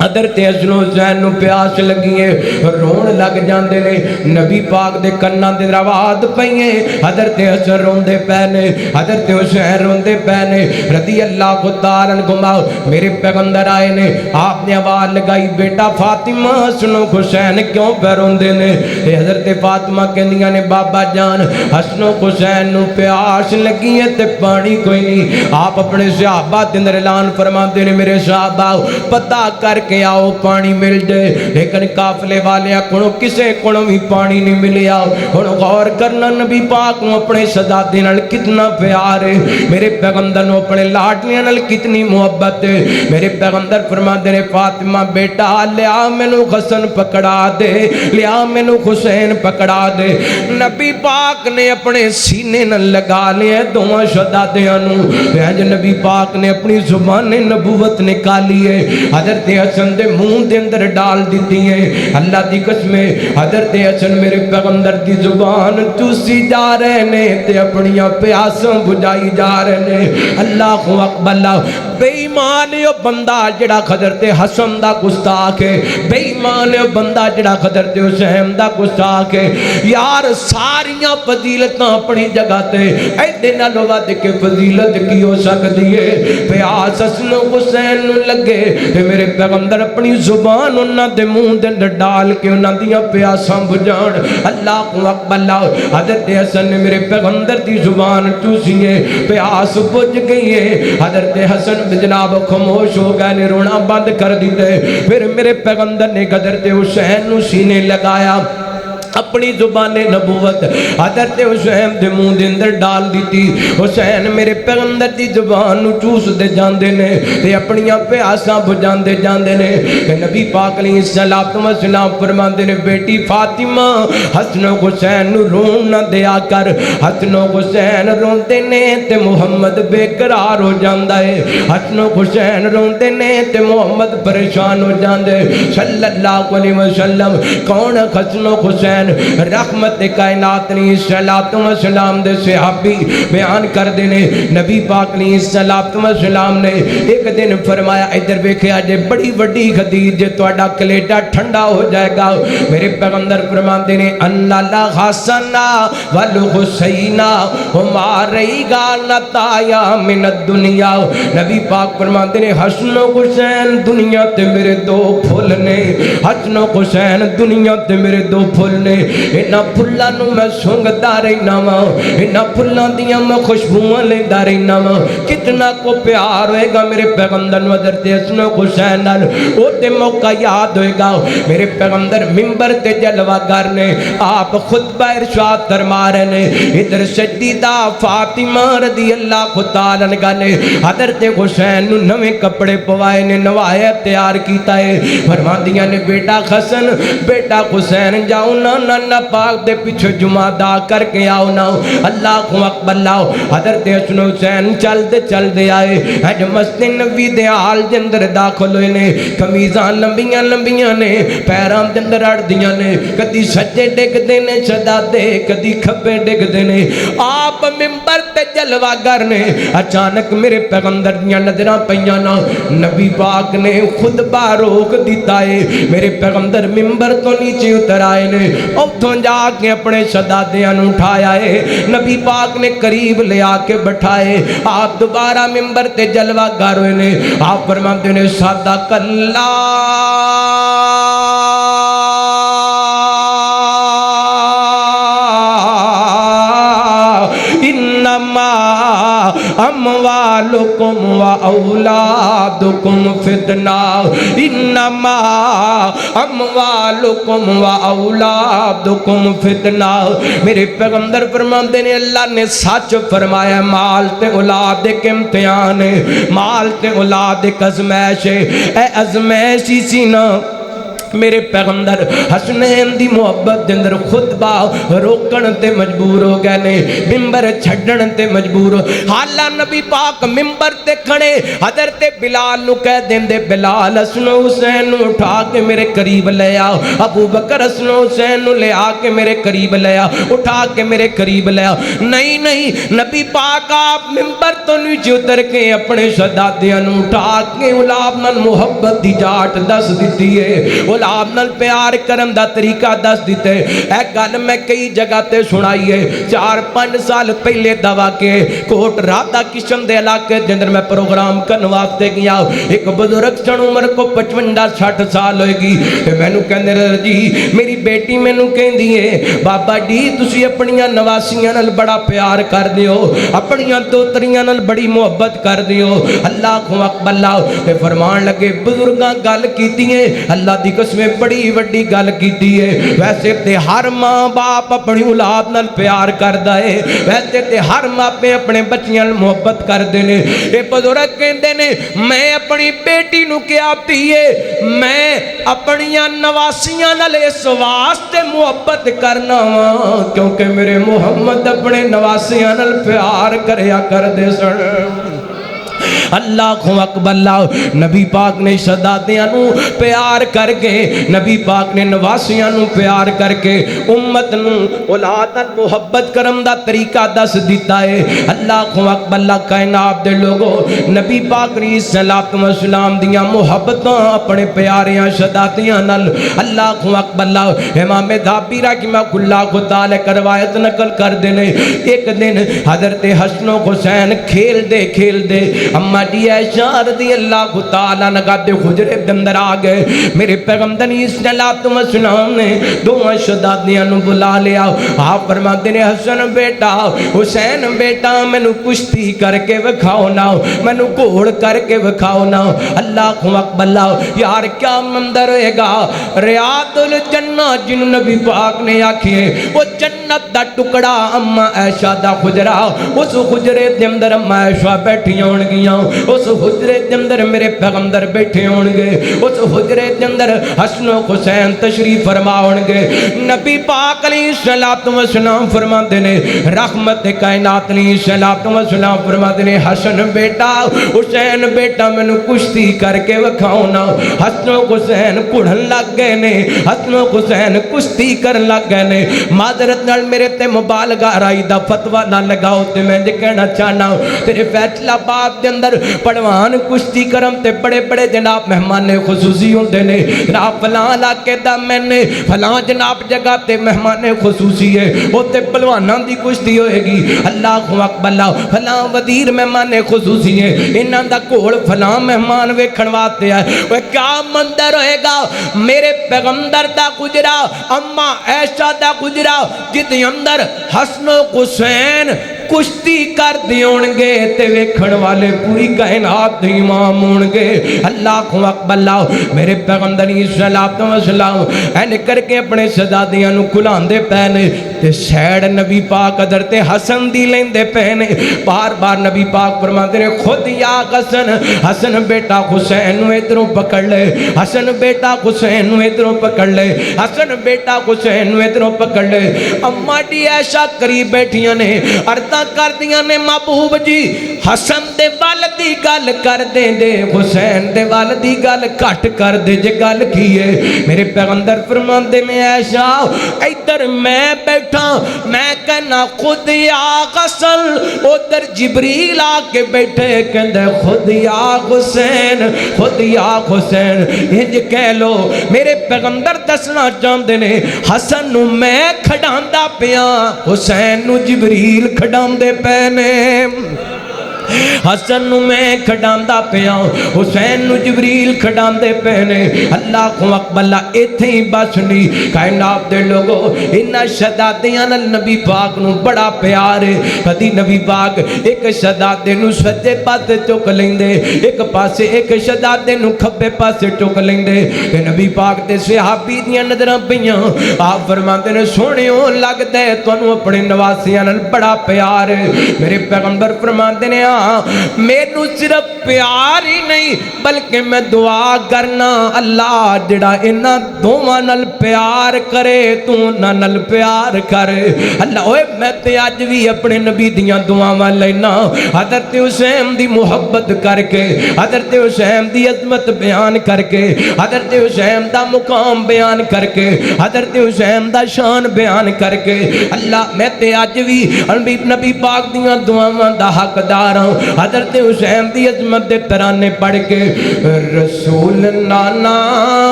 حضرت حسن حسین نو پیاس لگی ہے رون لگ جاندے نے نبی پاک دے کناں دے آواز پئی ہے حضرت حسن روندے پے نے حضرت حسین روندے پے نے رضی اللہ تعالی عنہما میرے پیغمبر آئے نے آپ نے آواز لگائی بیٹا فاطمہ حسن حسین کیوں پہ روندے نے حضرت فاطمہ کہندیاں نے بابا جان حسن حسین نو پیاس لگی ہے تے پانی کوئی نہیں آپ اپنے صحابہ دے اندر اعلان فرماندے نے میرے صحابہ پتہ کر کے آؤ پانی مل جائے لیکن قافلے والے کو کسے کو بھی پانی نہیں ملیا ہن غور کرنا نبی پاک نو اپنے شہزادے نال کتنا پیار ہے میرے پیغمبر نو اپنے لاڈلیاں نال کتنی محبت ہے میرے پیغمبر فرماندے نے فاطمہ بیٹا لیا مینوں حسن پکڑا دے لیا مینوں حسین پکڑا دے نبی پاک نے اپنے سینے نال لگا لیا دوواں شہزادیاں نو اج نبی پاک نے اپنی زبان نبوت نکالی ہے حضرت حسن دے منہ دے اندر ڈال دیتی ہے اللہ دی قسم حضرت حسن میرے پیغمبر دی زبان چوسی جا رہے نے تے اپنیاں پیاساں بجائی جا رہے نے اللہ اکبر بے ایمان ہے بندہ جڑا حضرت حسن دا گستاخ ہے بے ایمان ہے بندہ جڑا حضرت حسین دا گستاخ ہے یار ساریاں فضیلتاں اپنی جگہ تے ایدے نالوں ود کے فضیلت کی ہو سکتی ہے پیاس حسن حسین نو لگے تے میرے پیغمبر اپنی زبان انہاں دے منہ دے اندر ڈال کے انہاں دیاں پیاساں بجھان اللہ اکبر حضرت حسن نے میرے پیغمبر دی زبان چوسی ہے پیاس بجھ گئی ہے حضرت حسن جناب خاموش ہو گئے نے رونا بند کر دیتے پھر میرے پیغمبر نے حضرت حسین نو سینے لگایا اپنی زبان نبوت حضرت حسین دے منہ دے اندر ڈال دیتی حسین میرے پیغمبر دی زبان نو چوس دے جاندے نے تے اپنیاں پیاساں بجاندے جاندے نے کہ نبی پاک علیہ الصلوۃ والسلام فرماندے نے بیٹی فاطمہ حسن حسین نو رون نہ دیا کر حسن حسین روندے نے تے محمد بے قرار ہو جاندا ہے حسن حسین روندے نے تے محمد پریشان ہو جاندے صلی اللہ علیہ وسلم کون حسن حسین رحمت کائنات علیہ الصلوۃ والسلام دے صحابی بیان کر دینے نبی پاک علیہ الصلوۃ والسلام نے ایک دن فرمایا ادھر ویکھیا جے بڑی وڈی حدیث جے تہاڈا کلیجہ ٹھنڈا ہو جائے گا میرے پیغمبر فرماندے نے ان لا حسن والحسین ہما ریگا نتایا من الدنیا نبی پاک فرماندے نے حسن و حسین دنیا تے میرے دو پھول نے حسن و حسین دنیا تے میرے دو پھول نے انہاں پھلاں نو میں سونگدا رہنا وا انہاں پھلاں دیاں میں خوشبوواں لیندا رہنا وا کتنا کو پیار ہوئے گا میرے پیغمبر نو حضرت حسن و حسین نال او تے موقع یاد ہوئے گا میرے پیغمبر منبر تے جلوہ گر نے آپ خطبہ ارشاد فرما رہے نے ادھر سیدہ فاطمہ رضی اللہ تعالی عنہا نے حضرت حسین نو نویں کپڑے پوائے نے نوایا تیار کیتا ہے فرماندیاں نے بیٹا حسن بیٹا حسین جاؤ نا پاک دے پیچھے جمعہ دا کر کے آؤ نا اللہ اکبر لاؤ حضرت حسن حسین چل دے آئے اج مسجد نبی دے حال دے اندر داخل ہوئے نے کمیزاں لمبیاں نے پیراں دے اندر اڑدیاں نے کدی سجے ڈگ دے نے صدا دے کدی کھبے ڈگ دے نے آپ منبر تے جلوہ گر نے اچانک میرے پیغمبر دیاں نظراں پیاں نا نبی پاک نے خطبہ روک دیتا ہے میرے پیغمبر منبر تو نیچے اتر آئے نے اتھوں جا کے اپنے شہزادیاں نو اٹھایا ہے نبی پاک نے قریب لے آ کے بٹھائے آپ دوبارہ منبر تے جلوہ گر ہوئے نے آپ فرماتے نے صدق اللہ انما اموالکم و اولادکم فتنہ انما اموالکم و اولادکم فتنہ میرے پیغمبر فرماندے نے اللہ نے سچ فرمایا مال تے اولاد ایک امتحان ہے مال تے اولاد ایک ازمائش ہے اے ازمائش ہی سی نا میرے پیغمبر حسنین دی محبت دے اندر خطبہ روکن تے مجبور ہو گئے نے، ممبر چھڈن تے مجبور ہو، حالا نبی پاک ممبر تے کھڑے حضرت بلال نو کہہ دیندے بلال حسن حسین نو اٹھا کے میرے قریب لے آؤ، ابو بکر حسن حسین نو لے آ کے میرے قریب لے آؤ، اٹھا کے میرے قریب لے آؤ، نہیں نہیں نبی پاک آپ ممبر تو نیچے اتر کے اپنے شہزادیاں نو اٹھا کے اولاد نال محبت دی جاٹ دس دیتی ہے، اولاد نال پیار کرن دا طریقہ دس دیتے، اے گل میں کئی جگہ تے سنائی ہے، 4-5 سال پہلے دوا کے کوٹ رادہ کشن دے علاقے دے اندر میں پروگرام کرن واسطے گیا، ایک بزرگ سن عمر کو 55-60 سال ہوئے گی، میں نو کہندے جی میری بیٹی میں نو کہندی ہے بابا جی تسی اپنیاں نواسیاں نال بڑا پیار کر دیو، اپنیاں دوتریاں نال بڑی محبت کر دیو، اللہ کو اکبر اللہ فرمان لگے بزرگاں گل کیتی ہے، اللہ دی قسمیں بڑی وڈی گل کیتی ہے، ویسے تے ہر ماں باپ اپنی اولاد نال پیار کردا ہے، ویسے تے ہر ماں پہ اپنے بچیاں نال محبت کردے نے، اے بزرگ کہندے نے میں اپنی بیٹی نو کیا پیے میں اپنیاں نواسیاں نال اس واسطے محبت کرنا وا کیونکہ میرے محمد اپنے نواسیاں نال پیار کریا کردے سن، اللہ کو اکبر اللہ نبی پاک نے شہزادیاں نو پیار کر کے نبی پاک نے نواسیاں نو پیار کر کے امت نو اولاد نال محبت کرم دا طریقہ دس دیتا ہے، اللہ کو اکبر اللہ کائنات دے لوگوں نبی پاک علیہ الصلوۃ والسلام دیاں محبتاں اپنے پیاریاں شہزادیاں نال، اللہ کو اکبر اللہ امام ذہبی رحمہ اللہ کو تعالی روایت نقل کر دینے، ایک دن حضرت حسن و حسین کھیل دے اما جی عائشہ رضی اللہ تعالیٰ عنہا دے حجرے دے اندر آ گئے، میرے پیغمبر صلی اللہ علیہ وسلم نے دوواں شہزادیاں نو بلا لیا، آپ فرماتے نے حسن بیٹا حسین بیٹا مینوں کشتی کر کے وکھاؤ نا، مینوں گھوڑ کر کے وکھاؤ نا، اللہ کو اکبر اللہ یار کیا منظر ہوئے گا، ریاض الجنہ جن نبی پاک نے آکھے وہ جنت دا ٹکڑا اما عائشہ دا حجرہ، اس حجرے دے اندر اما عائشہ بیٹھی ہون گیاں، اس حجرے دے اندر میرے پیغمبر بیٹھے ہون گے، اس حجرے دے اندر حسن و حسین تشریف فرما ہون گے، نبی پاک علیہ الصلوۃ والسلام فرماتے نے رحمت کائنات علیہ الصلوۃ والسلام فرماتے نے حسن بیٹا حسین بیٹا مینوں کشتی کر کے وکھاؤ نا، حسن و حسین کڑھن لگ گئے نے، حسن و حسین کشتی کرن لگ گئے نے، معذرت نال میرے تے مبالغہ رائی دا فتویٰ نہ لگاؤ تے میں کہنا چاہنا تیرے فیصلہ باد دے اندر پڑوان کشتی کرم تے بڑے بڑے جناب مہمان خصوصی ہوندے نے، جناب فلاں علاقے دا میں نے فلاں جناب جگہ تے مہمان خصوصی ہے وہ تے پلواناں دی کشتی ہوئے گی، اللہ اکبر اللہ فلاں وزیر مہمان خصوصی ہے انہاں دا کول فلاں مہمان ویکھن واسطے آئے، وہ کیا منظر ہوئے گا، میرے پیغمبر دا گجرا اما عائشہ دا گجرا جدی اندر حسن و حسین کشتی کر دیونگے تے ویکھن والے پوری کائنات دی امام ہونگے، اللہ کو اکبر اللہ میرے پیغمبر صلی اللہ علیہ وسلم این کر کے اپنے شہزادیاں نو کھلاندے پہنے تے سیڑ نبی پاک حضرت حسن دی لیندے پہنے، بار بار نبی پاک فرماتے ہیں خود یا حسن حسن بیٹا حسین نو ادھروں پکڑ لے، حسن بیٹا حسین نو ادھروں پکڑ لے، حسن بیٹا حسین نو ادھروں پکڑ لے، اما دی عائشہ قریب بیٹھیاں نے عرضاں کر دیاں نے محبوب جی حسن دے والدی گل کر دیں دے حسین دے والدی گل کٹ کر دے جے گل کیے، میرے پیغمبر فرماندے میں عائشہ ادھر میں بیٹھا میں کہنا خود یا حسن، ادھر جبریل آ کے بیٹھے کہندے خود یا حسین خود یا حسین، انج کہہ لو میرے پیغمبر دسنا چاہندے نے حسن نو میں کھڈاندا پیاں حسین نو جبریل کھڈاندے پینے، حسن نو میں کھڈاندا پیاں حسین نو جبریل کھڈاندے پینے، اللہ کو اکبر اللہ ایتھے ہی بس نہیں کائنات دے لوگوں انہاں شہزادیاں نال نبی پاک نو بڑا پیار ہے، کدی نبی پاک ایک شہزادے نو سجے پاسے چک لیندے ایک پاسے ایک شہزادے نو کھبے پاسے چک لیندے، کہ نبی پاک تے صحابی دیاں نظراں پیاں آپ فرماندے نے سونیو لگدا ہے تانوں اپنے نواسیاں نال بڑا پیار ہے، میرے پیغمبر فرماندے نے مینوں صرف پیار ہی نہیں بلکہ میں دعا کرنا اللہ جڑا انہاں دوواں نال پیار کرے تو انہاں نال پیار کر اللہ اوے میں تے اج بھی اپنے نبی دیاں دعاواں لینا حضرت حسین دی محبت کر کے حضرت حسین دی عظمت بیان کر کے حضرت حسین دا مقام بیان کر کے حضرت حسین دا شان بیان کر کے اللہ میں تے اج بھی نبی پاک دیاں دعاواں دا حقدار ہوں حضرت حسین دی عظمت دے ترانے پڑھ کے رسول نانا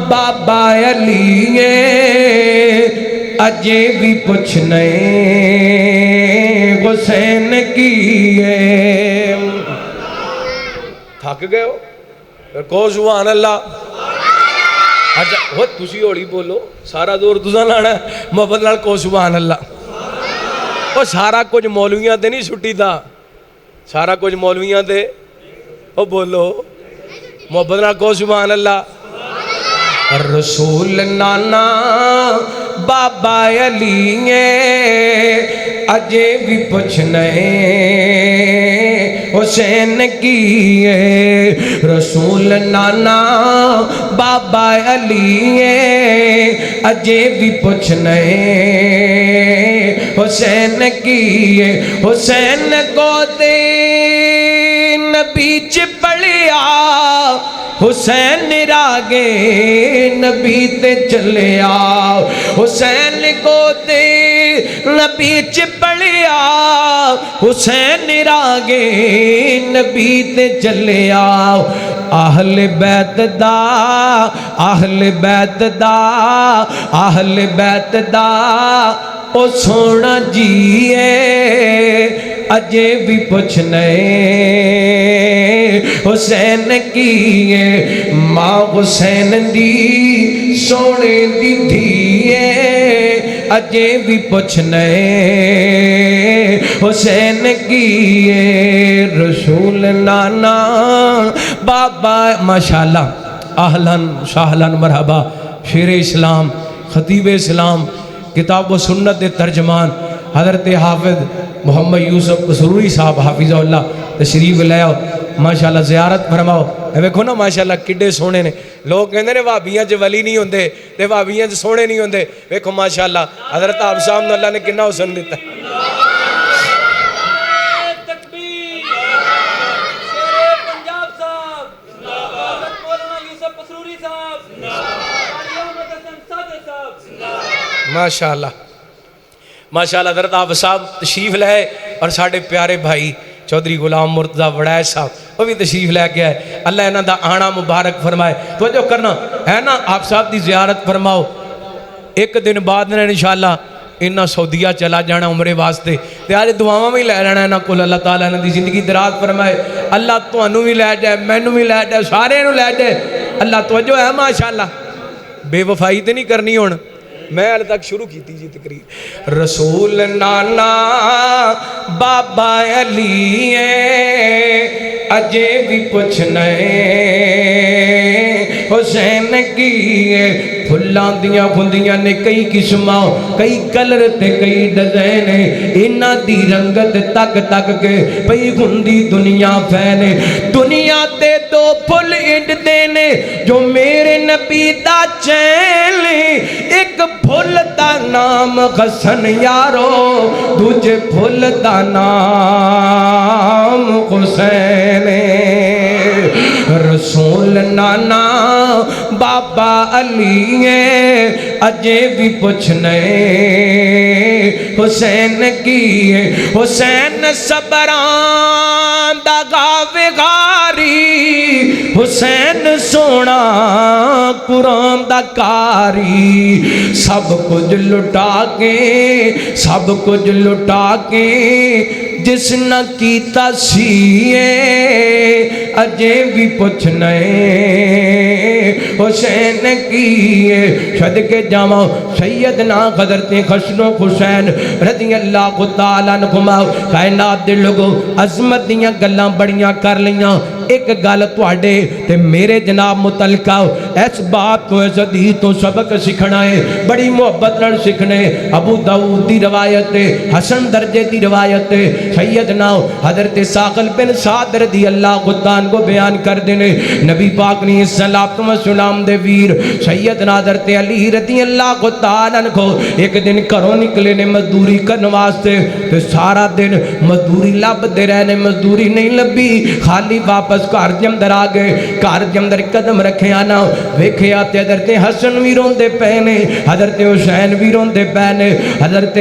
بابا علی اجے بھی پوچھنے حسین کیے تھک گئے ہو پھر کہو سبحان اللہ اچھا وہ تسی ہولی بولو سارا دور تساں لانا ہے محبت نال کہو سبحان اللہ وہ سارا کچھ مولویاں تے نہیں چھٹی دا سارا کچھ مولویاں تے وہ بولو محبت نال کہو سبحان اللہ رسول نانا بابا علی اجے بھی پوچھنے حسین کیے رسول نانا بابا علی اجے بھی پوچھنے حسین کیے حسین کو دے نبی چپڑیا حسین راگے نبی تے چلیا حسین کو دے نبی چپڑیا حسین راگے نبی تے چلیا اہل بیت دا اہل بیت دا اہل بیت دا او سونا جیے اجے بھی پوچھنے حسین کیے ماں حسین دی سونے دی دھیے اجے بھی پوچھنے حسین کیے رسول نانا بابا ماشاءاللہ اہلاً شاہلاً مرحبا شیر اسلام خطیب اسلام کتاب و سنت دے ترجمان حضرت حافظ محمد یوسف قصوری صاحب حافظہ اللہ تشریف لے آؤ ماشاءاللہ زیارت فرماؤ ویکھو نا ماشاءاللہ کڈے سونے نے لوگ کہندے نے وہابیاں چ ولی نہیں ہوندے تے وہابیاں چ سونے نہیں ہوندے ویکھو ماشاءاللہ حضرت آپ صاحب نے اللہ نے کنا حسن دیتا ہے ماشاءاللہ ماشاءاللہ حضرت آپ صاحب تشریف لائے اور ساڑھے پیارے بھائی چودھری غلام مرتضی وڑائے صاحب وہ بھی تشریف لے کے آئے اللہ انہاں دا آنا مبارک فرمائے توجہ کرنا ہے نا آپ صاحب دی زیارت فرماؤ ایک دن بعد نے انشاءاللہ انہاں سعودیہ چلا جانا عمرے واسطے تیارے دعاواں میں لے رہنا انہاں کل اللہ تعالیٰ انہاں دی زندگی دراز فرمائے اللہ تو انہوں بھی لے جائے مینوں بھی لے جائے سارے انہوں لے جائے اللہ توجہ ہے ماشاءاللہ بے وفائی تے نہیں کرنی ہون میں حال تک شروع کی تھی جی تقریر رسول نانا بابا علی اجے بھی پوچھنے حسین کیے پھلاں دیاں پھندیاں نے کئی قسماں کئی کلر تے کئی ڈیزائن انہاں دی رنگت تک تک کے پئی ہندی دنیا پھیلے دنیا تے دو پھل اڈدے نے جو میرے نبی دا چین ایک پھل دا نام حسن یارو دوجے پھل دا نام حسین رسول نانا بابا علی اجے بھی پوچھنے حسین کیے حسین صبران دا گاوے غاری حسین سونا قرآن دا کاری سب کچھ لٹا کے جس نہ کیتا سیے اجے بھی پوچھنے حسین کیے صدقے جاواں سیدنا حضرت حسن و حسین رضی اللہ تعالیٰ عنہما کائنات دے لوگوں عظمت دیاں گلاں بڑیاں کر لیاں ایک گل تواڈے تے میرے جناب متعلقہ اس بات تو اس حدیث تو سبق سکھنا ہے، بڑی محبت نال سکھنے۔ ابو داؤد دی روایت ہے، حسن درجے دی روایت ہے، سیدنا حضرت ساقل بن سعد رضی اللہ عنہ کو بیان کر دینے نبی پاک نے صلاۃ و سلام دے ویر سیدنا حضرت علی رضی اللہ عنہ کو ایک دن گھروں نکلے نے مزدوری کرنے واسطے، تے سارا دن مزدوری لب دے رہنے، مزدوری نہیں لبی، خالی واپس گھر دے اندر آ گئے۔ گھر دے اندر قدم رکھے آنا ویکھیا تے حضرت حسن بھی روندے پے نے، حضرت حسین بھی روندے پے نے۔ حضرت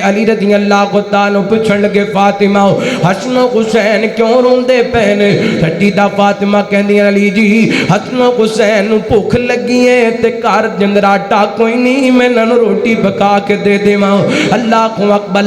علی رضی اللہ عنہ پوچھن لگے فاطمہ حسن و حسین کیوں روندے پے نے؟ سٹی دا فاطمہ کہندی علی جی حسن و حسین نوں بھوک لگی ہے تے گھر دے اندر آٹا کوئی نہیں، میں انہاں نوں روٹی پکا کے دے دیواں۔ اللہ اکبر،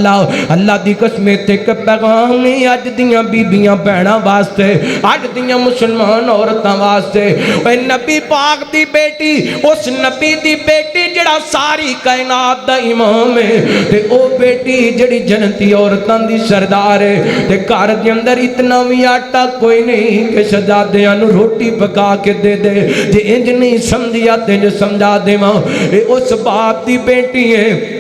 اللہ دی قسم تے ایک پیغام نہیں اج دیاں بیبییاں بہناں واسطے، اج دیاں مسلمان عورتاں واسطے۔ اے نبی پاک دی بیٹی، اس نبی دی بیٹی جڑا ساری کائنات دا امام ہے، تے او بیٹی جڑی جنتی عورتاں دی سردار ہے، تے گھر دے اندر اتنا بھی آٹا کوئی نہیں کہ شہزادیاں نوں روٹی پکا کے دے دے۔ جے انج نہیں سمجھیا تے جو سمجھا دیواں، اے اس باپ دی بیٹی ہے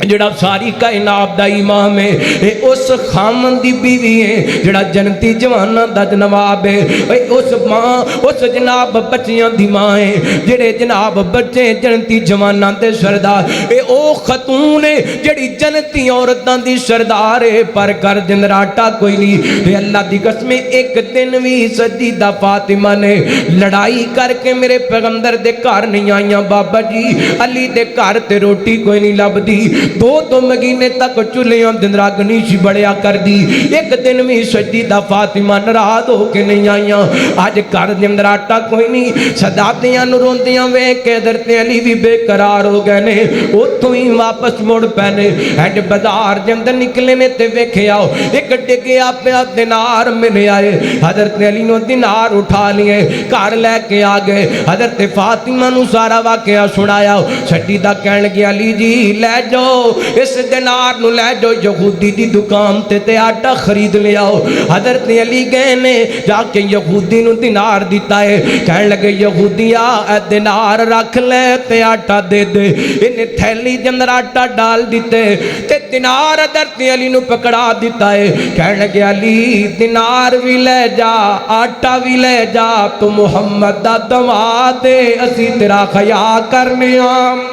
جڑا ساری کائنات دا امام ہے، اے اس خامن دی بیوی ہے جڑا جنتی جواناں دا نواب ہے، اے اس ماں اس جناب بچیاں دی ماں ہے جڑے جناب بچے جنتی جواناں دے سردار، اے او خاتون ہے جڑی جنتی عورتاں دی سردار ہے، پر گھر دے اندر آٹا کوئی نہیں۔ تے اللہ دی قسم ایک دن وی سیدہ فاطمہ نے لڑائی کر کے میرے پیغمبر دے گھر نہیں آئیاں، بابا جی علی دے گھر تے روٹی کوئی نہیں لبدی، دو مہینے تک چولہیاں دن راگ نہیں سی بڑھیا کر دی۔ ایک دن میں سیدہ فاطمہ ناراض ہو کے نہیں آئیاں، آج گھر دے اندر آٹا کوئی نہیں، صداقتیاں روندیاں ویکھ کے حضرت علی بھی بے قرار ہو گئے نے، اوتھوں ہی واپس مڑ پینے۔ اینڈ بازار دے اندر نکلے نے تے ویکھیا ایک ڈگیا پیا دینار ملے آئے، حضرت علی نو دینار اٹھا لیے گھر لے کے آ گئے، حضرت فاطمہ نو سارا واقعہ سنایا۔ سیدہ کہن لگی علی جی لے جاؤ اس دینار نو، لے جو یہودی دی دکان تے آٹا خرید لے آؤ۔ حضرت علی گئے نے جا کے یہودی نو دینار دیتا ہے، کہنے لگے یہودیا اے دینار رکھ لے تے آٹا دے دے۔ انہیں تھیلی دے اندر آٹا ڈال دیتے تے دینار حضرت علی نو پکڑا دیتا ہے، کہنے لگے علی دینار بھی لے جا آٹا بھی لے جا، تو محمد دا دماد دے اسی تیرا خیال کرنے آم۔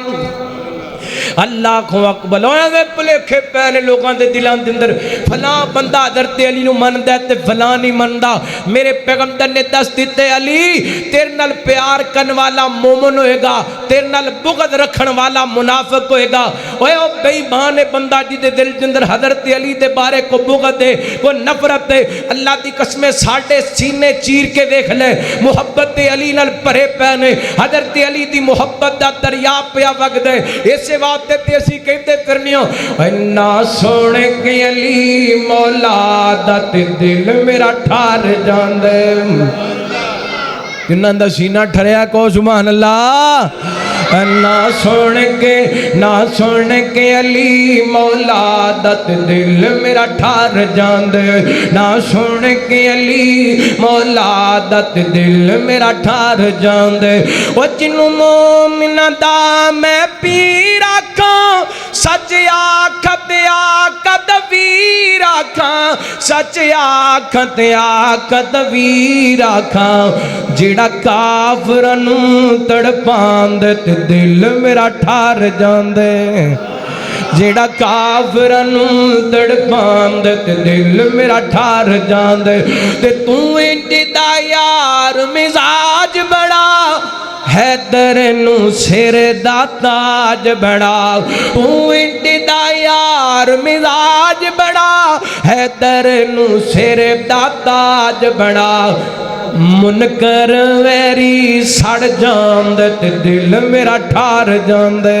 اللہ کو اکبر ہوئے پلیکھے پہنے لوگاں دے دلان دے اندر فلاں بندہ حضرت علی نو مندہ ہے تے فلاں نہیں مندہ۔ میرے پیغمبر نے دس دیتے علی تیرے نال پیار کرن والا مومن ہوئے گا، تیرے نال بغض رکھن والا منافق ہوئے گا۔ اوہ بے ایمان بندہ جی دے دل دے اندر حضرت علی دے بارے کو بغض دے کو نفرت دے، اللہ دی قسمیں ساڑھے سینے چیر کے دیکھ لے، محبت علی نال پرے پہنے، حضرت علی دی محبت دا دریا پیا وگ دے۔ اسے بات تے اسی کہتے پھرنیوں اینا سونے کے علی مولا دا تے دل میرا ٹھار جان دے۔ جنہاں دا سینہ ٹھریا کو سبحان اللہ۔ نہ سونے کے علی مولا دا تے دل میرا ٹھار جان دے، نہ سونے کے علی مولا دا تے دل میرا ٹھار جان دے۔ وہ جنوں مومن دا میں پیر آکھاں سچ آکھت آکھت ویر آکھاں، سچ آکھت آکھت ویر آکھاں، جڑا کافرانوں تڑپان دے تے دل میرا ٹھار جان دے، جڑا کافرانوں تڑپان دے تے دل میرا ٹھار جان دے۔ تے تو انجدہ یار مزاج بڑا حیدر نو سر دا تاج بڑا، تو انجدہ یار مزاج بڑا حیدر نو سر دا تاج بڑا، منکر ویری سڑ جان دے تے دل میرا ٹھار جان دے۔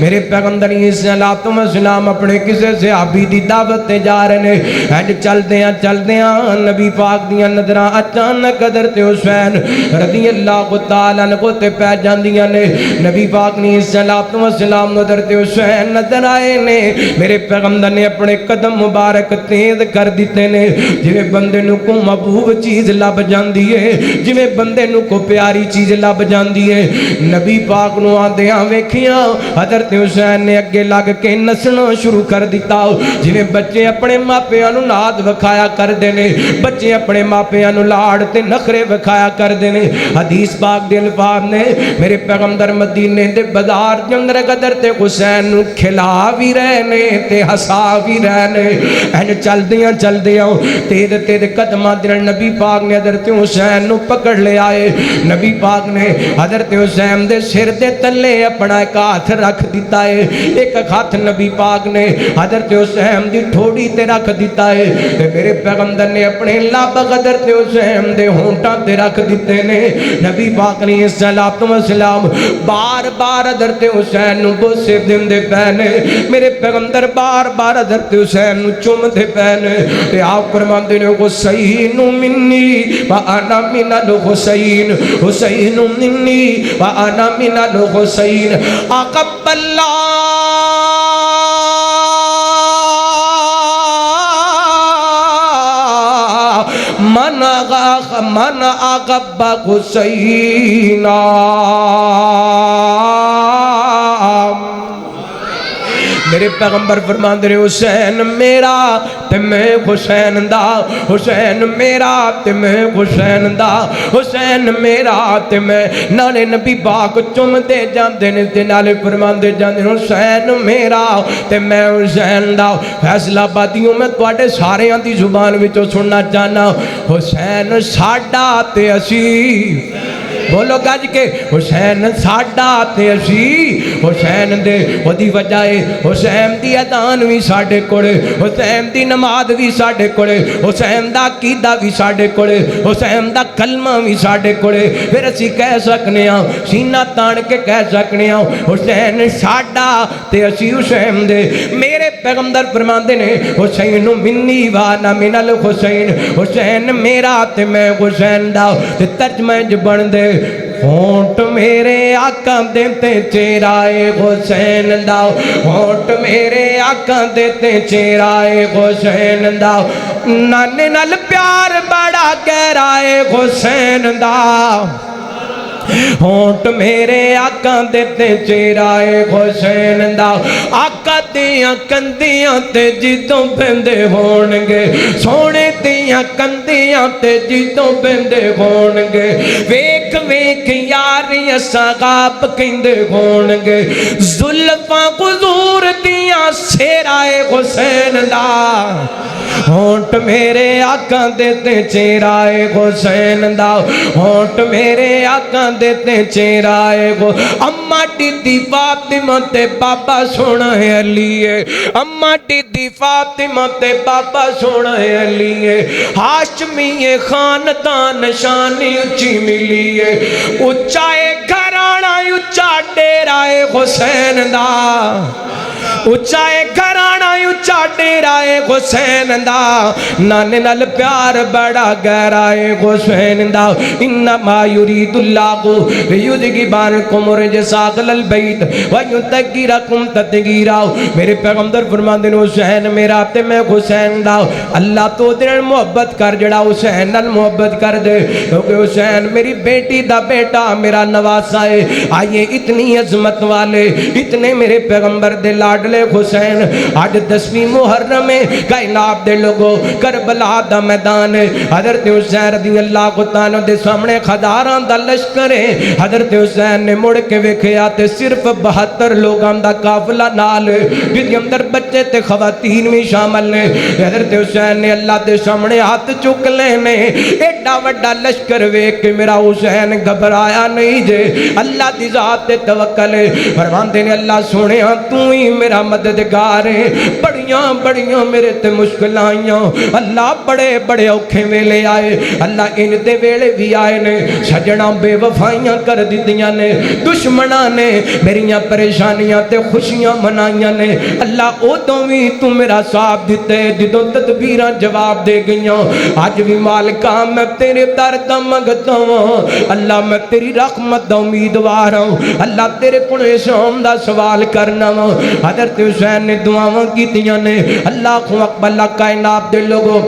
میرے پیغمبر علیہ الصلوۃ والسلام اپنے کسے صحابی دی دعوت تے جا رہے نے اینڈ چلدیاں نبی پاک دیاں نظراں اچانک حضرت حسین رضی اللہ تعالیٰ عنہ تے پہ جاندیاں نے نبی پاک علیہ الصلوۃ والسلام حضرت حسین نظر آئے نے میرے پیغمبر نے اپنے قدم مبارک تیز کر دیتے نے جویں بندے نو کو محبوب چیز لب جاندی ہے جویں بندے نو کو پیاری چیز لب جاندی ہے نبی پاک نو آندیاں ویکھیاں حضرت حسین نے اگے لگ کے نسنا شروع کر دیتا جویں بچے اپنے ماپیاں نو ناز وکھایا کردے نے بچے اپنے ماپیاں نو لاڑ تے نخرے وکھایا کردے نے حدیث پاک دے الفاظ نے میرے پیغمبر مدینے دے بازار دے اندر حضرت حسین نو کھلا بھی رہے نے تے ہسا بھی رہے نے این چلدیاں تیز قدماں دے نبی پاک نے حضرت حسین نو پکڑ لے آئے نبی پاک نے حضرت حسین دے سر دے تلے اپنا ایک ہاتھ رکھ دیتا ہے ایک ہاتھ نبی پاک نے حضرت حسین دی ٹھوڑی تے رکھ دیتا ہے میرے پیغمبر نے اپنے لب حضرت حسین دے ہونٹاں تے رکھ دیتے نے نبی پاک علیہ الصلوۃ والسلام بار بار حضرت حسین نو بوسے دیندے پے نے میرے پیغمبر بار بار حضرت حسین نو چومدے پے نے تے آپ فرماندے نے حسین منی وانا من الحسین حسین منی وانا من الحسین اقب اللہ من اقب حسین میرے پیغمبر فرماندے حسین میرا تے میں حسین دا حسین میرا تے میں حسین دا حسین میرا تے میں نالے نبی پاک چم دے جاندے نے تے نالے فرماندے جاندے حسین میرا تے میں حسین دا فیصلہ آبادیوں میں تواڈے ساریاں دی زبان وچوں سننا چاہنا حسین ساڈا تے اسی بولو گج کے حسین ساڈا تے اسی حسین دے ودی وجہ حسین دی اذان بھی ساڈے کولے حسین دی نماز بھی ساڈے کولے حسین دا عقیدہ بھی ساڈے کولے حسین دا کلمہ بھی ساڈے کولے پھر اسی کہہ سکنے ہاں سینہ تان کے کہہ سکنے ہاں حسین ساڈا تے اسی حسین دے میرے پیغمبر فرماندے نے حسین منی وانا من الحسین حسین میرا تے میں حسین دا تے ترجمہ جو بن دے ہونٹ میرے آقا دیتے چہرائے حسین دا ہونٹ میرے آقا دیتے چہرائے حسین دا نانے نال پیار بڑا گہرائے حسین دا ہونٹ میرے آقا دیتے چہرائے حسین دا آقا دیاں کندیاں تے جدوں پیندے ہونگے سونے دیاں کندیاں تے جدوں پیندے ہونگے ویکھ ویکھ یاریاں سغاب کہندے ہونگے زلفاں حضور دیاں سہرائے حسین دا ہونٹ میرے آقا دیتے چہرائے حسین دا ہونٹ میرے آقا دیتے چہرائے کو اماں ٹی فاطمہ تے بابا سونا ہے علی ہے اماں ٹی فاطمہ تے بابا سونا ہے علی ہے ہاشمی خاندان شانی اچھی ملی ہے اچھائے گھرانا اچھا ڈیرائے حسین دا اچھائے گھرانا اچھا ڈیرائے حسین دا نانے نال پیار بڑا گہرائے حسین دا انما یرید اللہ لیذہب عنکم الرجس اہل البیت ویطہرکم تطہیرا میرے پیغمبر فرماندے نے حسین میرا تے میں حسین دا اللہ تو دل محبت کر جڑا حسین نال محبت کر دے کیونکہ حسین میری بیٹی دا بیٹا میرا نواسا ہے آئیے اتنی عظمت والے اتنے میرے پیغمبر دے لاڈلے حسین آج 10ویں محرم کائنات دے لوگوں کربلا دا میدان حضرت حسین رضی اللہ تعالیٰ دے سامنے ہزاراں دا لشکر ہے حضرت حسین نے مڑ کے ویکھیا تے صرف 72 لوگاں دا قافلہ نال جس کے اندر بچے تے خواتین بھی شامل نے حضرت حسین نے اللہ دے سامنے ہاتھ چک لینے ایڈا وڈا لشکر ویکھ کے میرا حسین گھبرایا نہیں جے اللہ دی ذات تے توکل فرماندے نے اللہ سونیا تو ہی میرا مددگار ہے بڑی بڑیاں بڑیاں میرے تے مشکل آئیاں اللہ بڑے بڑے اوکھے ویلے آئے اللہ ان دے ویلے بھی آئے نے سجنا بے وفائیاں کر دیتیاں نے دشمناں نے میریاں پریشانیاں تے خوشیاں منائیاں نے اللہ او تو بھی تو میرا صاحب دیتے جدوں تدبیراں جواب دے گئیاں آج بھی مالکا میں تیرے درد منگتا ہوں اللہ میں تیری رحمت دا امیدوار ہوں اللہ تیرے کنے شام دا سوال کرنا ہوں حضرت حسین نے دعاواں کیتیاں نے اللہ اکبر اللہ کائنات دے لوگوں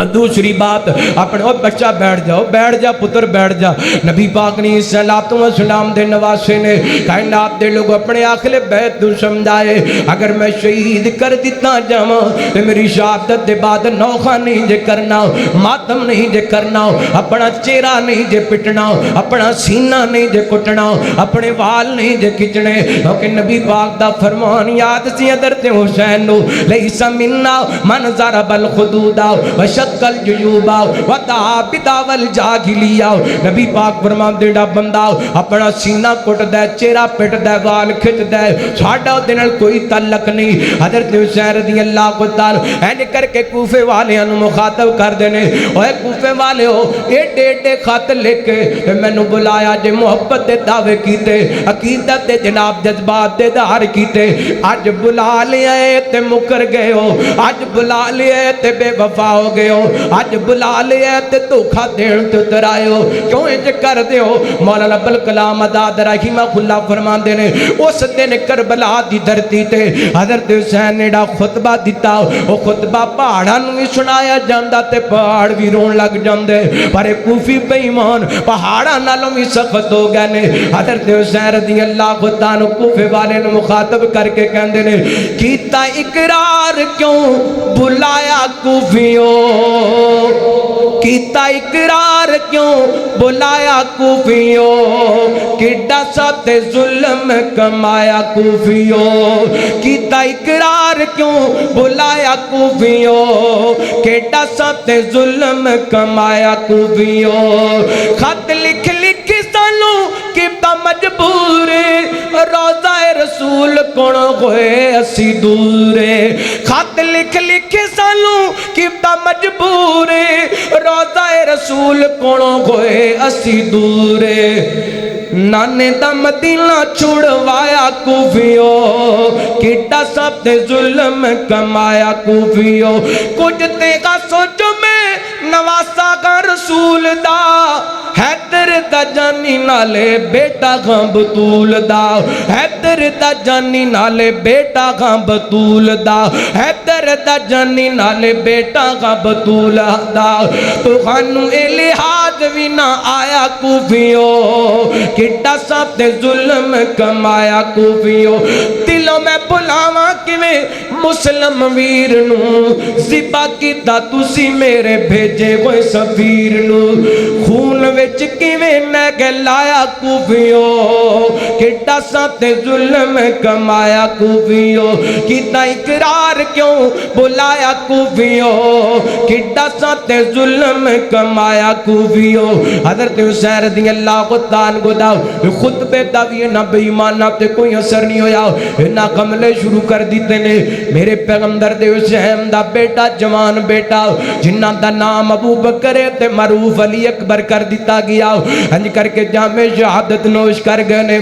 دوسری بات اپنے او بچہ بیٹھ جا پتر بیٹھ جا نبی پاک نے صلوات و سلام دے نواسے نے کائنات دے لوگ اپنے آخر بیت تو سمجھائے اگر میں شہید کر دیتا جاواں تے میری شہادت دے بعد نوخہ نہیں جے کرنا ماتم نہیں جے کرنا اپنا چہرہ نہیں جے پٹنا اپنا سینہ نہیں جے کٹنا اپنے وال نہیں جے کھچنے کیونکہ نبی پاک دا فرمان یاد سی حضرت حسین نو لیس منا من ضرب الخدود وشق الجیوب ودعا بدعوى الجاہلیہ نبی پاک فرمان دیڑا بندہ اپنا سینہ کٹ دے چہرہ پٹ دے وال کھچ دے ساڈا دے نال کوئی تعلق نہیں حضرت حسین رضی اللہ تعالی اینج کر کے کوفے والیاں نو مخاطب کر دینے اوے کوفے والے ہو ایڈے خط لکھ کے مینوں بلایا جے محبت دے دعوے کیتے عقیدت دے جناب جذبات دے دار کیتے اج بلا لیا تے مکر گئے ہو اج بلا لیا تے بے وفا ہو گئے ہو اج بلا لیا تے دھوکا دین تے اترائے ہو کیوں انج کر دے ہو مولانا ابوالکلام آزاد رحمہ اللہ فرماندے نے اس دن کربلا دی دھرتی تے حضرت حسین نے خطبہ دیتا او خطبہ پہاڑاں نوں وی سنایا جاندا تے پہاڑ وی رون لگ جاندے پر کوفی بے ایمان پہاڑاں نالوں وی سخت ہو گئے نے حضرت حسین رضی اللہ تعالی کوفے والے نوں مخاطب کر کے کہندے نے کیتا اقرار کیوں بلایا کوفیوں کیتا اقرار کیوں بلایا کوفیوں کڈا سات ظلم کمایا کوفیوں کیتا اقرار کیوں بلایا کوفیوں کڈا سات ظلم کمایا کوفیوں خط لکھ لکھ سانو کیتا مجبور روضہ رسول کون ہوئے اسی دور خط لکھ لکھ سانو کیتا مجبور روضہ رسول کون ہوئے اسی دور نانے دا مدینہ چھڑوایا کوفیوں کیٹا سب تے ظلم کمایا کوفیوں کچھ تیگا سوچو میں نواسا کا رسول دا حیدر دا جانی نالے بیٹا غم بطول دا حیدر دا جانی نالے بیٹا غم بطول دا حیدر دا جانی نالے بیٹا غم بطول دا تو خانو اے لحاظ بھی نہ آیا کوفیوں کٹا سب تے ظلم کمایا کوفیوں دلوں میں بلاواں کیویں مسلم ویر نو زبا کیتا تسی میرے بھیجے ہوئے سفیر نو خون وچ کیویں نگ لایا کوفیوں کٹا سب تے ظلم کمایا کوفیوں کیتا اقرار کیوں بلایا کوفیوں کٹا سب تے ظلم کمایا کوفیوں حضرت حسین رضی اللہ تعالی عنہ خطبے دا وی نہ بے ایماناں تے کوئی اثر نہیں ہویا نہ قملے شروع کر دیتے نے میرے پیغمبر دے حسین دا بیٹا جوان بیٹا جنہاں دا نام ابو بکر تے معروف علی اکبر کر دیتا گیا ہنج کر کے جام شہادت نوش کر گئے نے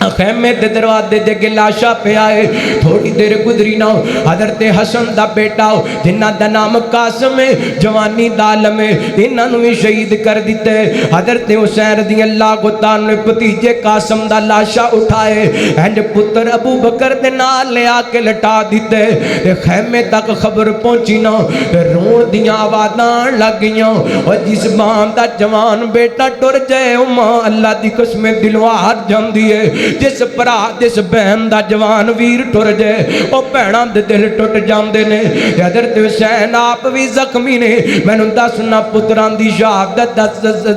خیمے دے دروازے دے گلاشا پہ آئے تھوڑی دیر گزری نہ حضرت حسن دا بیٹا جنہ دا نام قاسم جوانی دالم انہاں نو شہید کر دیتے حضرت حسین رضی اللہ تعالی نے بھتیجے قاسم دا لاشا اٹھائے ہنج پتر ابو بکر دے نال لے آ کے لٹا دیتے خیمے تک خبر پہنچی نہ رون دیاں آوازاں لگ گئیاں اور جس بان دا جوان بیٹا ٹر جائے ماں اللہ دی قسم دلوں ہار جاندی ہے جس پرا جس بہن دا جوان ویر ٹر جائے او بہناں دے دل ٹٹ جاندے نے حضرت حسین آپ بھی زخمی نے مینوں دسنا پتراں دی شہادت دا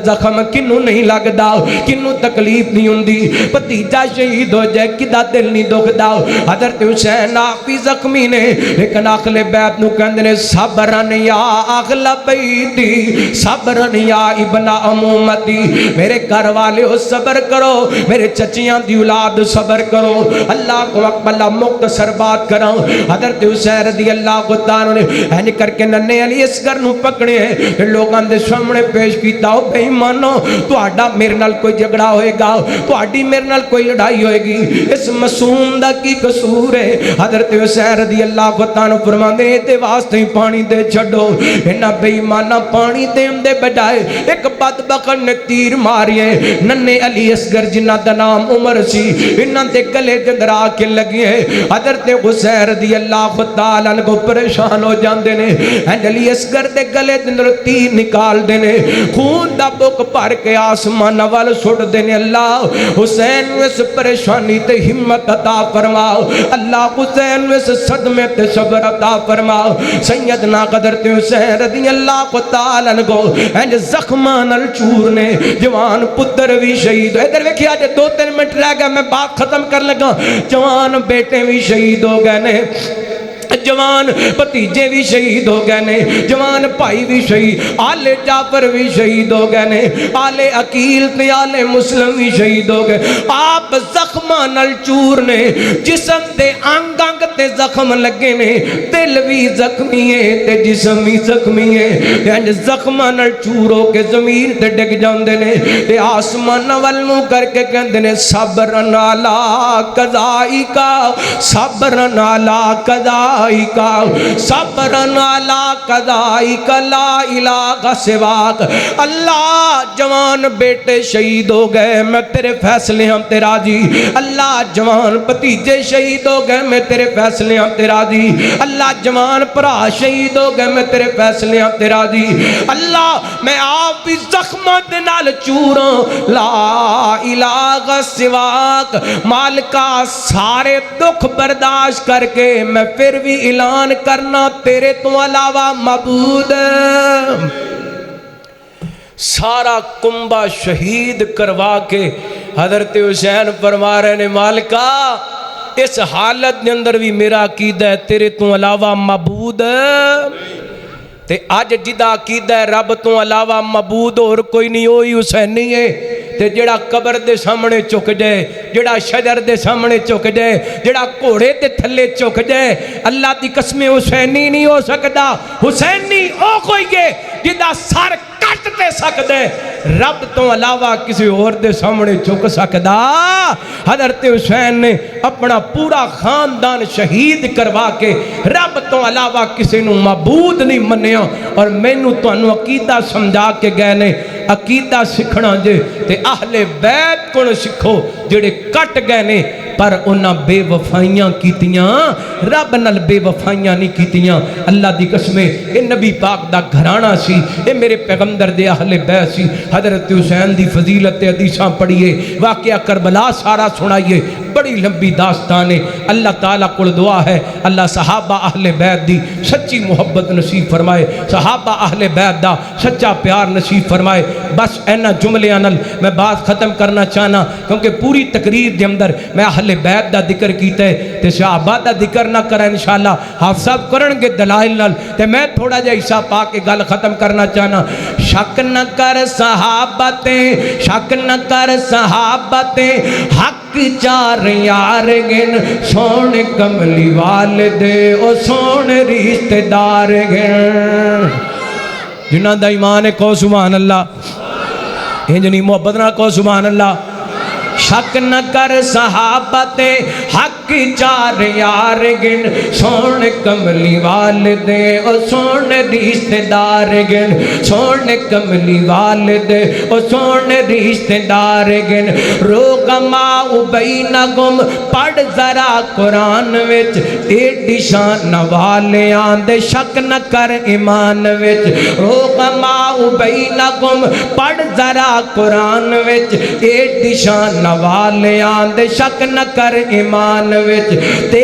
زخم کنوں نہیں لگدا کنوں تکلیف نہیں ہوندی بھتیجا شہید ہو جائے کدا دل نہیں دکھدا حضرت حسین آپ بھی زخمی نے لیکن اخلے بیت نو کہندے نے صبرن یا اغلا بیتی صبرن یا ابن امومتی میرے گھر والے ہو صبر کرو میرے چچیاں دی اولاد صبر کرو. اللہ کو اکبر مختصر بات کرا. حضرت حسین رضی اللہ تعالیٰ نے اینج کر کے ننے علی اصغر نو پکڑے لوگاں دے سامنے پیش کیتا. او بے ایمانو تہاڈا میرے نال کوئی جھگڑا ہوئے گا, تہاڈی میرے نال کوئی لڑائی ہوئے گی, اس معصوم دا کی قصور ہے؟ حضرت حسین رضی اللہ تعالیٰ فرماندے تے واسطے پانی دے چھڈو. انہاں بے ایماناں پانی دین دے بجائے ایک بدبخت نے تیر مارے. ننے علی اصغر جنہاں دا نام عمر سی انہاں دے گلے تے اندر آ کے لگی ہے. حضرت حسین رضی اللہ تعالیٰ عنہ کو پریشان ہو جاندے نے. علی اصغر دے گلے تے اندر تیر نکال دے نے, خون دا بک بھر کے آسمان وال سٹ دے نے. اللہ حسین نو اس پریشانی تے ہمت عطا فرماؤ. اللہ حسین نو اس صدمے تے صبر عطا فرماؤ. سیدنا حضرت حسین رضی اللہ تعالیٰ عنہ کو زخماں نال چور نے. جوان پتر بھی شہید ہوئے. ادھر ویکھیا جے 2-3 منٹ رہ گئے میں بات ختم کر لگا. جوان بیٹے بھی شہید ہو گئے نے, جوان بھتیجے بھی شہید ہو گئے نے, جوان بھائی بھی شہید, آل جعفر بھی شہید ہو گئے نے, آل عقیل تے آل مسلم بھی شہید ہو گئے. آپ زخماں نال چور نے, جسم دے انگ انگ تے زخم لگے نے, دل بھی زخمی ہے تے جسم بھی زخمی ہے. انج زخماں نال چور ہو کے زمین تے ڈگ جاندے نے تے آسمان ول منہ کر کے کہندے نے صبرن علی قضائک, صبرن علی قضائک, صبرن علی قضائک لا الہ سواک. اللہ جوان بیٹے شہید ہو گئے میں تیرے فیصلے ہم تے راضی. اللہ جوان بھتیجے شہید ہو گئے میں تیرے فیصلے ہم تے راضی. اللہ جوان بھرا شہید ہو گئے میں تیرے فیصلے ہم تے راضی. اللہ میں آپ بھی زخماں دے نال چوراں لا الہ سواک. مالکا سارے دکھ برداشت کر کے میں پھر بھی اعلان کرنا تیرے تو علاوہ معبود. سارا کنبہ شہید کروا کے حضرت حسین فرما رہے نے مالکا اس حالت دے اندر بھی میرا عقیدہ ہے تیرے تو علاوہ معبود. تے آج جدا عقیدہ ہے رب تو علاوہ معبود اور کوئی نہیں, ہوئی حسینی ہے. تے جڑا قبر دے سامنے چک جائے, جڑا شجر دے سامنے چک جائے, جڑا گھوڑے تے تھلے چک جائے, اللہ دی قسم حسینی نہیں ہو سکتا. حسینی او کوئی ہے جدا سر کٹ تے سکدے, رب تو علاوہ کسی اور دے سامنے چک سکدا. حضرت حسین نے اپنا پورا خاندان شہید کروا کے رب تو علاوہ کسی نو معبود نہیں منیا. اور مینوں تانوں عقیدہ سمجھا کے گئے نے عقیدہ سکھنا جے تے اہل بیت کو سکھو جڑے کٹ گئے نے پر انہاں بے وفائیاں کیتیاں, رب نال بے وفائیاں نہیں کیتیاں. اللہ دی قسم اے نبی پاک دا گھرانہ سی, اے میرے پیغمبر دے اہل بیت سی. حضرت حسین دی فضیلت حدیثاں پڑھیے, واقعہ کربلا سارا سنائیے, بڑی لمبی داستان ہے. اللہ تعالیٰ کو دعا ہے اللہ صحابہ اہل بیت دی سچی محبت نصیب فرمائے, صحابہ اہل بیت دا سچا پیار نصیب فرمائے. بس اینا جملیاں نال میں بات ختم کرنا چاہنا کیونکہ پوری تقریر دے اندر میں اہل بیت دا ذکر کیتا ہے تے صحابہ دا ذکر نہ کرا انشاءاللہ حافظ صاحب کرن گے دلائل نال تے میں تھوڑا جا حصہ پا کے گل ختم کرنا چاہنا. شک نہ کر صحابہ تے, شک نہ کر صحابہ تے, حق چار یار گن, سونے کملی والدے او سونے رشتہ دار گن. جنہاں دا ایمان ہے کو سبحان اللہ, جنہی محبت نہ کو سبحان اللہ. شک نہ کر صحابہ تے حق چار یار گن, سونے کملی والدے او سونے رشتہ دار گن, سونے کملی والدے او سونے رشتہ دار گن. روغما بینکم پڑھ ذرا قرآن وچ ایڈی شان والیاں دے شک نہ کر ایمان وچ. روغما بینکم پڑھ ذرا قرآن وچ ایڈی شان والیاں دے شک نہ کر ایمان وچ. تے